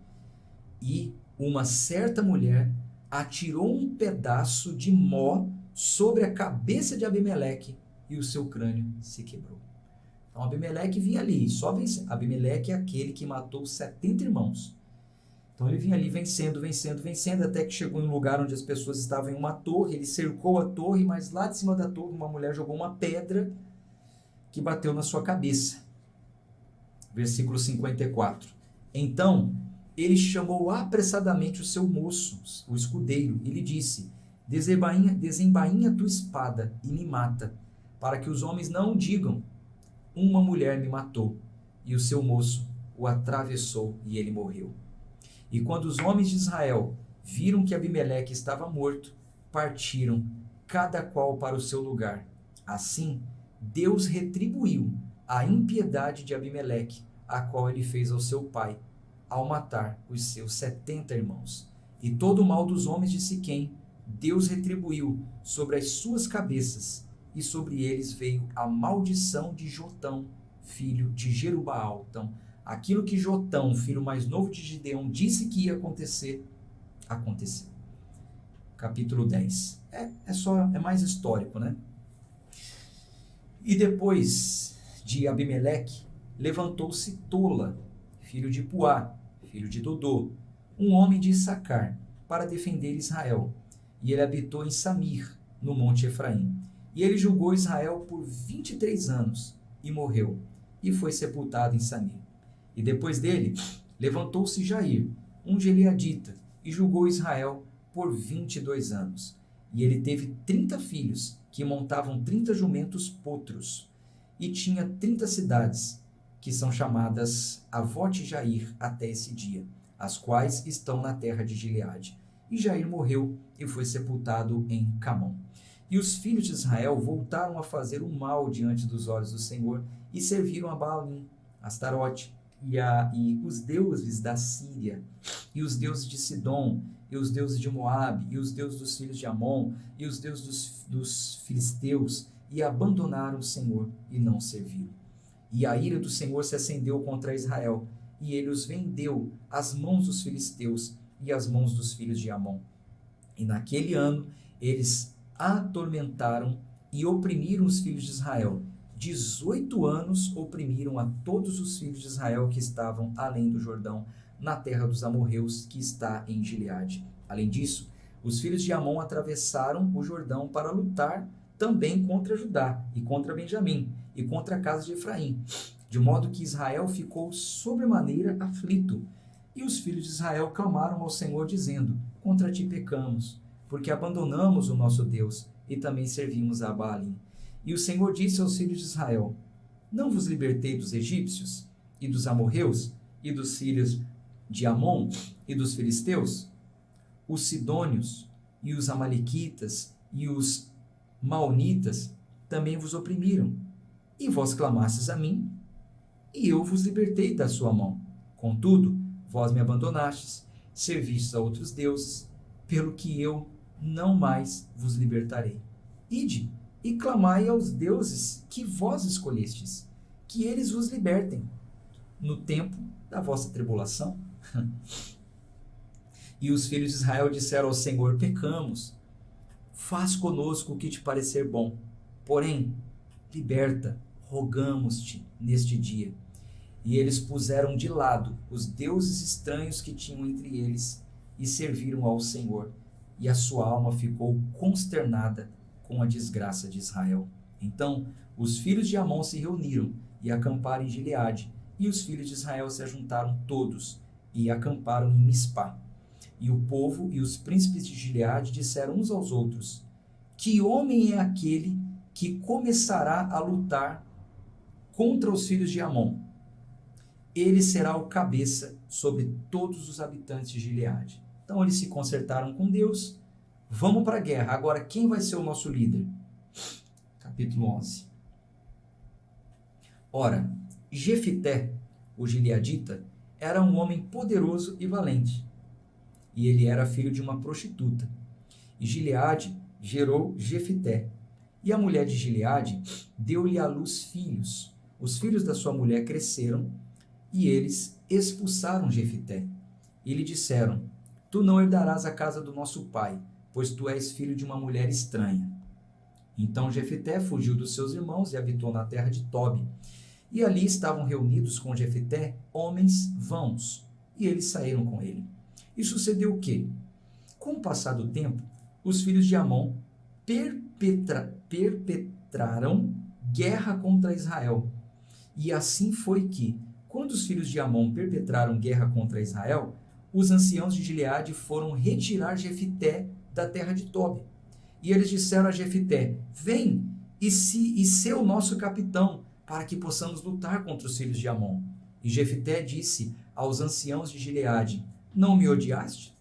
E uma certa mulher atirou um pedaço de mó sobre a cabeça de Abimeleque, e o seu crânio se quebrou. Então Abimeleque vinha ali, só vencendo. Abimeleque é aquele que matou 70 irmãos. Então ele vinha ali vencendo, até que chegou em um lugar onde as pessoas estavam em uma torre. Ele cercou a torre, mas lá de cima da torre uma mulher jogou uma pedra que bateu na sua cabeça. Versículo 54. Então ele chamou apressadamente o seu moço, o escudeiro, e lhe disse: desembainha tua espada e me mata, para que os homens não digam: uma mulher me matou. E o seu moço o atravessou e ele morreu. E quando os homens de Israel viram que Abimeleque estava morto, partiram, cada qual para o seu lugar. Assim, Deus retribuiu a impiedade de Abimeleque, a qual ele fez ao seu pai, ao matar os seus 70 irmãos. E todo o mal dos homens de Siquém, Deus retribuiu sobre as suas cabeças, e sobre eles veio a maldição de Jotão, filho de Jerubaal. Então, aquilo que Jotão, filho mais novo de Gideão, disse que ia acontecer, aconteceu. Capítulo 10. É mais histórico, né? E depois de Abimeleque, levantou-se Tola, filho de Puá, filho de Dodô, um homem de Issacar, para defender Israel. E ele habitou em Samir, no monte Efraim. E ele julgou Israel por 23 anos, e morreu, e foi sepultado em Samir. E depois dele, levantou-se Jair, um gileadita, e julgou Israel por 22 anos. E ele teve 30 filhos, que montavam 30 jumentos potros, e tinha 30 cidades, que são chamadas Avote Jair até esse dia, as quais estão na terra de Gileade. E Jair morreu e foi sepultado em Camon. E os filhos de Israel voltaram a fazer o mal diante dos olhos do Senhor e serviram a Baalim, Astarote, e os deuses da Síria, e os deuses de Sidom, e os deuses de Moabe, e os deuses dos filhos de Amon, e os deuses dos filisteus, e abandonaram o Senhor e não serviram. E a ira do Senhor se acendeu contra Israel, e ele os vendeu às mãos dos filisteus e às mãos dos filhos de Amon. E naquele ano eles atormentaram e oprimiram os filhos de Israel. 18 anos oprimiram a todos os filhos de Israel que estavam além do Jordão, na terra dos amorreus, que está em Gileade. Além disso, os filhos de Amon atravessaram o Jordão para lutar também contra Judá e contra Benjamim e contra a casa de Efraim, de modo que Israel ficou sobremaneira aflito. E os filhos de Israel clamaram ao Senhor, dizendo: contra ti pecamos, porque abandonamos o nosso Deus e também servimos a Baalim. E o Senhor disse aos filhos de Israel: não vos libertei dos egípcios, e dos amorreus, e dos filhos de Amon, e dos filisteus? Os sidônios, e os amalequitas, e os maonitas também vos oprimiram. E vós clamastes a mim, e eu vos libertei da sua mão. Contudo, vós me abandonastes, servistes a outros deuses, pelo que eu não mais vos libertarei. Ide e clamai aos deuses que vós escolhestes, que eles vos libertem, no tempo da vossa tribulação. E os filhos de Israel disseram ao Senhor: pecamos, faz conosco o que te parecer bom, porém, liberta, rogamos-te neste dia. E eles puseram de lado os deuses estranhos que tinham entre eles e serviram ao Senhor, e a sua alma ficou consternada com a desgraça de Israel. Então os filhos de Amon se reuniram e acamparam em Gileade, e os filhos de Israel se ajuntaram todos e acamparam em Mispá. E o povo e os príncipes de Gileade disseram uns aos outros: que homem é aquele que começará a lutar contra os filhos de Amon? Ele será o cabeça sobre todos os habitantes de Gileade. Então eles se consertaram com Deus. Vamos para a guerra. Agora, quem vai ser o nosso líder? Capítulo 11. Ora, Jefité, o gileadita, era um homem poderoso e valente. E ele era filho de uma prostituta. E Gileade gerou Jefité. E a mulher de Gileade deu-lhe à luz filhos. Os filhos da sua mulher cresceram, e eles expulsaram Jefité. E lhe disseram: tu não herdarás a casa do nosso pai, pois tu és filho de uma mulher estranha. Então Jefité fugiu dos seus irmãos e habitou na terra de Tobi. E ali estavam reunidos com Jefité homens vãos, e eles saíram com ele. E sucedeu o quê? Com o passar do tempo, os filhos de Amon perpetraram guerra contra Israel. E assim foi que, quando os filhos de Amon perpetraram guerra contra Israel, os anciãos de Gileade foram retirar Jefité da terra de Tobi. E eles disseram a Jefité: vem e sê o nosso capitão, para que possamos lutar contra os filhos de Amon. E Jefité disse aos anciãos de Gileade: não me odiaste?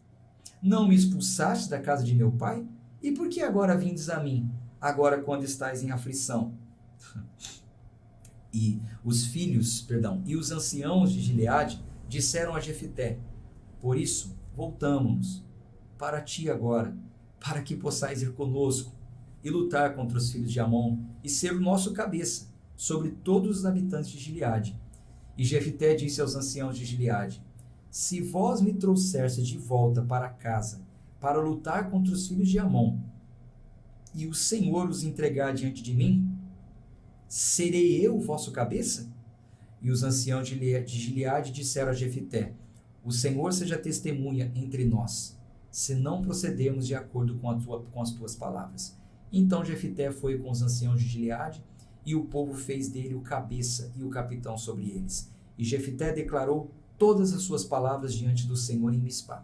Não me expulsaste da casa de meu pai? E por que agora vindes a mim, agora quando estás em aflição? E os anciãos de Gileade disseram a Jefité: por isso, voltamos para ti agora, para que possais ir conosco e lutar contra os filhos de Amon e ser o nosso cabeça sobre todos os habitantes de Gileade. E Jefité disse aos anciãos de Gileade: se vós me trouxerdes de volta para casa para lutar contra os filhos de Amon, e o Senhor os entregar diante de mim, serei eu vosso cabeça? E os anciãos de Gileade disseram a Jefité: o Senhor seja testemunha entre nós, se não procedermos de acordo com as tuas palavras. Então Jefité foi com os anciãos de Gileade, e o povo fez dele o cabeça e o capitão sobre eles. E Jefité declarou todas as suas palavras diante do Senhor em Mispá.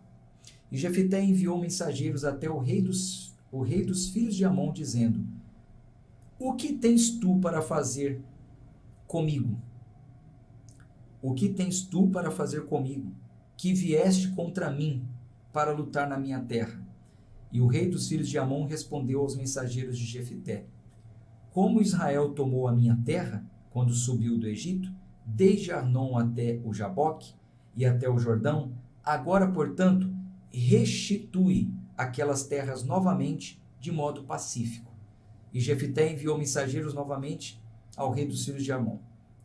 E Jefité enviou mensageiros até o rei dos filhos de Amon, dizendo: o que tens tu para fazer comigo? O que tens tu para fazer comigo, que vieste contra mim para lutar na minha terra? E o rei dos filhos de Amon respondeu aos mensageiros de Jefité: como Israel tomou a minha terra quando subiu do Egito, desde Arnon até o Jaboque e até o Jordão, agora, portanto, restitui aquelas terras novamente de modo pacífico. E Jefité enviou mensageiros novamente ao rei dos filhos de Amon.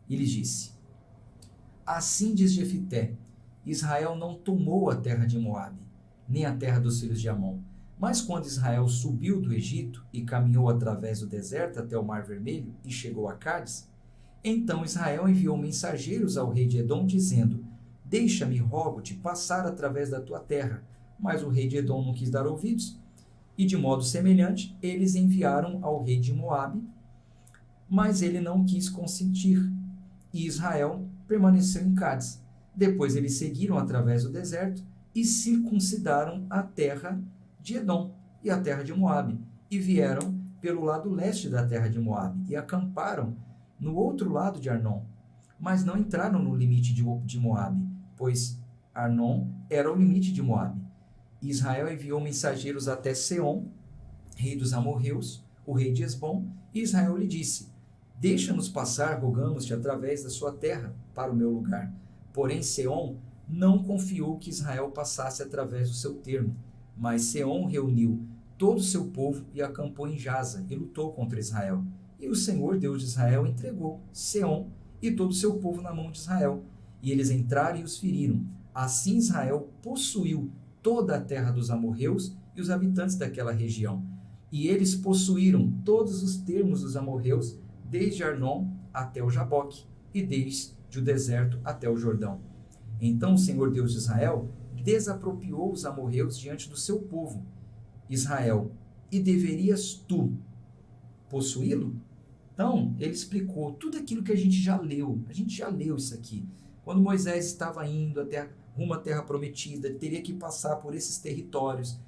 E lhes disse: assim diz Jefité: Israel não tomou a terra de Moabe, nem a terra dos filhos de Amon. Mas quando Israel subiu do Egito e caminhou através do deserto até o Mar Vermelho e chegou a Cádiz, então Israel enviou mensageiros ao rei de Edom, dizendo: deixa-me, rogo-te, passar através da tua terra. Mas o rei de Edom não quis dar ouvidos. E de modo semelhante, eles enviaram ao rei de Moabe, mas ele não quis consentir. E Israel permaneceu em Cádiz. Depois eles seguiram através do deserto e circuncidaram a terra de Edom e a terra de Moabe, e vieram pelo lado leste da terra de Moabe, e acamparam no outro lado de Arnon, mas não entraram no limite de Moabe, pois Arnon era o limite de Moabe. E Israel enviou mensageiros até Seom, rei dos amorreus, o rei de Esbom, e Israel lhe disse: deixa-nos passar, rogamos-te, através da sua terra, para o meu lugar. Porém Seom não confiou que Israel passasse através do seu termo, mas Seom reuniu todo o seu povo e acampou em Jaza e lutou contra Israel. E o Senhor, Deus de Israel, entregou Seom e todo o seu povo na mão de Israel. E eles entraram e os feriram. Assim Israel possuiu toda a terra dos amorreus e os habitantes daquela região. E eles possuíram todos os termos dos amorreus, desde Arnon até o Jaboque, e desde o deserto até o Jordão. Então o Senhor Deus de Israel desapropriou os amorreus diante do seu povo, Israel, e deverias tu possuí-lo? Então, ele explicou tudo aquilo que a gente já leu isso aqui. Quando Moisés estava indo rumo à terra prometida, teria que passar por esses territórios.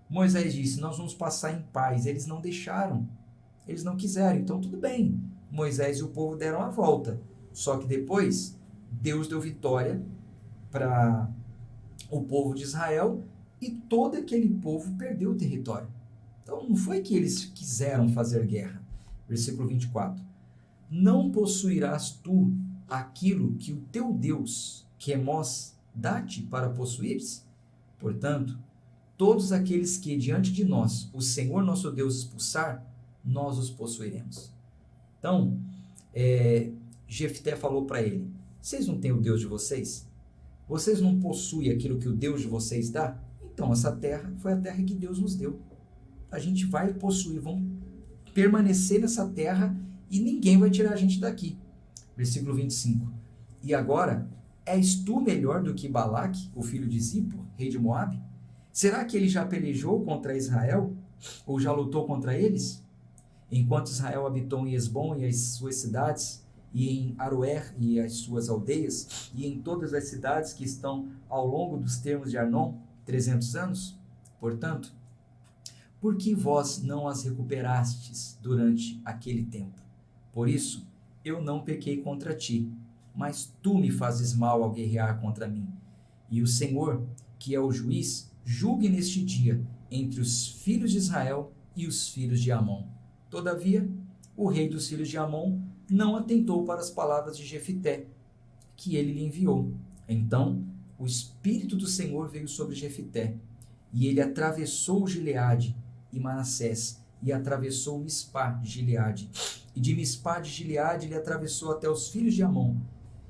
Moisés disse: nós vamos passar em paz. Eles não deixaram, eles não quiseram, então tudo bem. Moisés e o povo deram a volta, só que depois Deus deu vitória para o povo de Israel, e todo aquele povo perdeu o território. Então não foi que eles quiseram fazer guerra. Versículo 24. Não possuirás tu aquilo que o teu Deus, Quemós, dá-te para possuires? Portanto, todos aqueles que diante de nós o Senhor nosso Deus expulsar, nós os possuiremos. Então, Jefté falou para ele: vocês não têm o Deus de vocês? Vocês não possuem aquilo que o Deus de vocês dá? Então, essa terra foi a terra que Deus nos deu. A gente vai possuir, vamos permanecer nessa terra e ninguém vai tirar a gente daqui. Versículo 25. E agora, és tu melhor do que Balaque, o filho de Zippor, rei de Moabe? Será que ele já pelejou contra Israel? Ou já lutou contra eles? Enquanto Israel habitou em Esbom e as suas cidades, e em Aroer e as suas aldeias, e em todas as cidades que estão ao longo dos termos de Arnon, 300 anos? Portanto, por que vós não as recuperastes durante aquele tempo? Por isso, eu não pequei contra ti, mas tu me fazes mal ao guerrear contra mim. E o Senhor, que é o juiz, julgue neste dia entre os filhos de Israel e os filhos de Amon. Todavia, o rei dos filhos de Amon não atentou para as palavras de Jefité, que ele lhe enviou. Então, o Espírito do Senhor veio sobre Jefité, e ele atravessou Gileade e Manassés, e atravessou Mispá de Gileade. E de Mispá de Gileade ele atravessou até os filhos de Amon.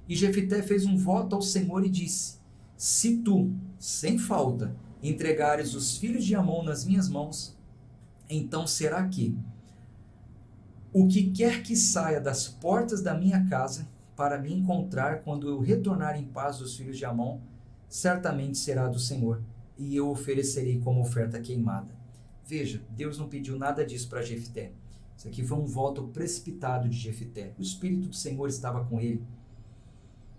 E Jefité fez um voto ao Senhor e disse: se tu, sem falta, entregares os filhos de Amon nas minhas mãos, então será que o que quer que saia das portas da minha casa para me encontrar quando eu retornar em paz dos filhos de Amon, certamente será do Senhor, e eu oferecerei como oferta queimada. Veja, Deus não pediu nada disso para Jefté. Isso aqui foi um voto precipitado de Jefté. O Espírito do Senhor estava com ele.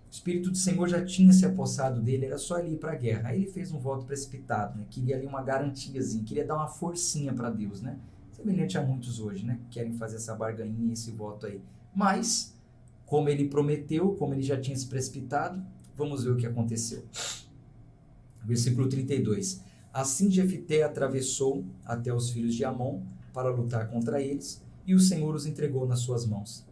O Espírito do Senhor já tinha se apossado dele, era só ele ir para a guerra. Aí ele fez um voto precipitado, né? Queria ali uma garantiazinha, queria dar uma forcinha para Deus, né? Semelhante a muitos hoje, né? Querem fazer essa barganha, esse voto aí. Mas, como ele prometeu, como ele já tinha se precipitado, vamos ver o que aconteceu. Versículo 32. Assim Jefté atravessou até os filhos de Amon para lutar contra eles, e o Senhor os entregou nas suas mãos.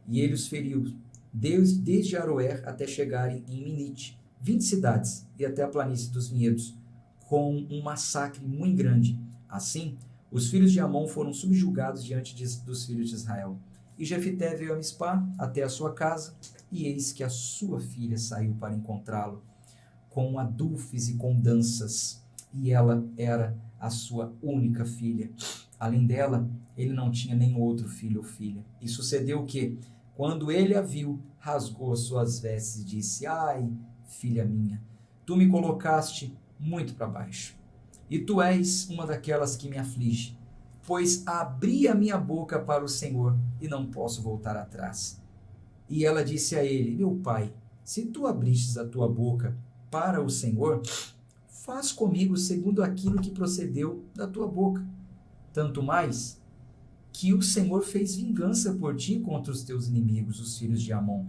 E ele os feriu, desde Aroer até chegarem em Minite, 20 cidades, e até a planície dos vinhedos, com um massacre muito grande. Assim, os filhos de Amon foram subjugados diante dos filhos de Israel. E Jefté veio a Mispá até a sua casa, e eis que a sua filha saiu para encontrá-lo, com adufes e com danças, e ela era a sua única filha. Além dela, ele não tinha nem outro filho ou filha. E sucedeu que, quando ele a viu, rasgou as suas vestes e disse: ai, filha minha, tu me colocaste muito para baixo, e tu és uma daquelas que me aflige, pois abri a minha boca para o Senhor, e não posso voltar atrás. E ela disse a ele: meu pai, se tu abristes a tua boca para o Senhor, faz comigo segundo aquilo que procedeu da tua boca. Tanto mais que o Senhor fez vingança por ti contra os teus inimigos, os filhos de Amon.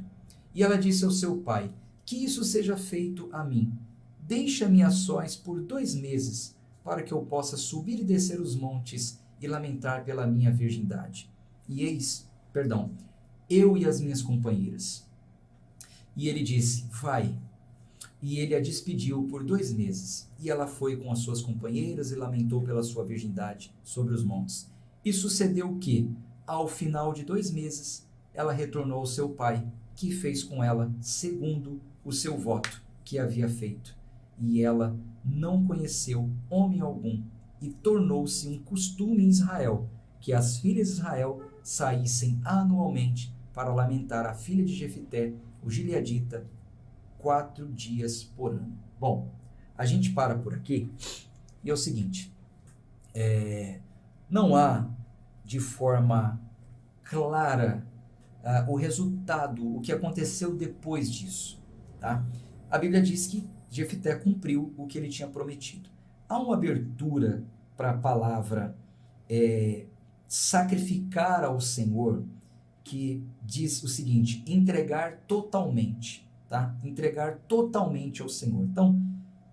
E ela disse ao seu pai: que isso seja feito a mim. Deixa-me a sós por 2 meses, para que eu possa subir e descer os montes e lamentar pela minha virgindade. E eu e as minhas companheiras. E ele disse: vai. E ele a despediu por 2 meses. E ela foi com as suas companheiras e lamentou pela sua virgindade sobre os montes. E sucedeu que, ao final de 2 meses, ela retornou ao seu pai, que fez com ela segundo o seu voto que havia feito. E ela não conheceu homem algum, e tornou-se um costume em Israel, que as filhas de Israel saíssem anualmente para lamentar a filha de Jefté, o gileadita, 4 dias por ano. Bom, a gente para por aqui, e é o seguinte, não há de forma clara o resultado, o que aconteceu depois disso, tá? A Bíblia diz que Jefté cumpriu o que ele tinha prometido. Há uma abertura para a palavra sacrificar ao Senhor, que diz o seguinte: entregar totalmente, tá? Entregar totalmente ao Senhor. Então,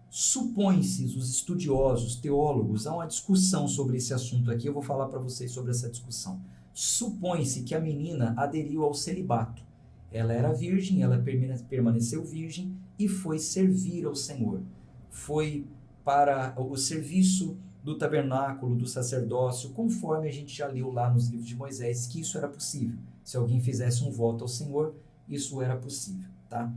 supõe-se, os estudiosos, teólogos, há uma discussão sobre esse assunto aqui, eu vou falar para vocês sobre essa discussão. Supõe-se que a menina aderiu ao celibato. Ela era virgem, ela permaneceu virgem e foi servir ao Senhor. Foi para o serviço do tabernáculo, do sacerdócio, conforme a gente já leu lá nos livros de Moisés, que isso era possível. Se alguém fizesse um voto ao Senhor, isso era possível, tá?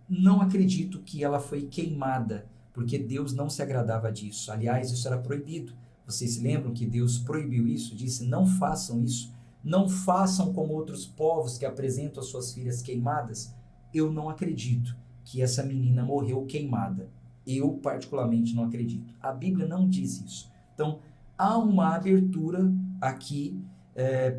Não acredito que ela foi queimada, porque Deus não se agradava disso. Aliás, isso era proibido. Vocês se lembram que Deus proibiu isso? Disse: não façam isso. Não façam como outros povos que apresentam as suas filhas queimadas. Eu não acredito que essa menina morreu queimada. Eu, particularmente, não acredito. A Bíblia não diz isso. Então, há uma abertura aqui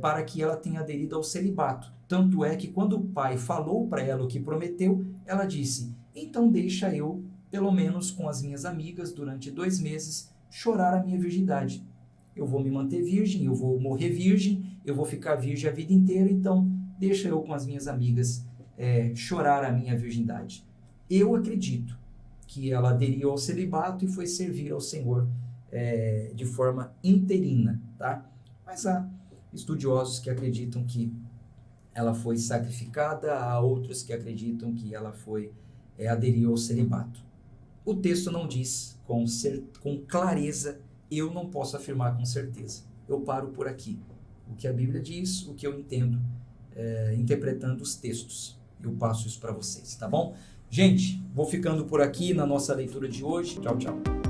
para que ela tenha aderido ao celibato. Tanto é que quando o pai falou para ela o que prometeu, ela disse: então deixa eu, pelo menos com as minhas amigas, durante 2 meses, chorar a minha virgindade. Eu vou me manter virgem, eu vou morrer virgem, eu vou ficar virgem a vida inteira, então deixa eu com as minhas amigas chorar a minha virgindade. Eu acredito que ela aderiu ao celibato e foi servir ao Senhor de forma interina, tá? Mas há estudiosos que acreditam que ela foi sacrificada, há outros que acreditam que ela aderiu ao celibato. O texto não diz com clareza, eu não posso afirmar com certeza. Eu paro por aqui. O que a Bíblia diz, o que eu entendo, interpretando os textos. Eu passo isso para vocês, tá bom? Gente, vou ficando por aqui na nossa leitura de hoje. Tchau, tchau.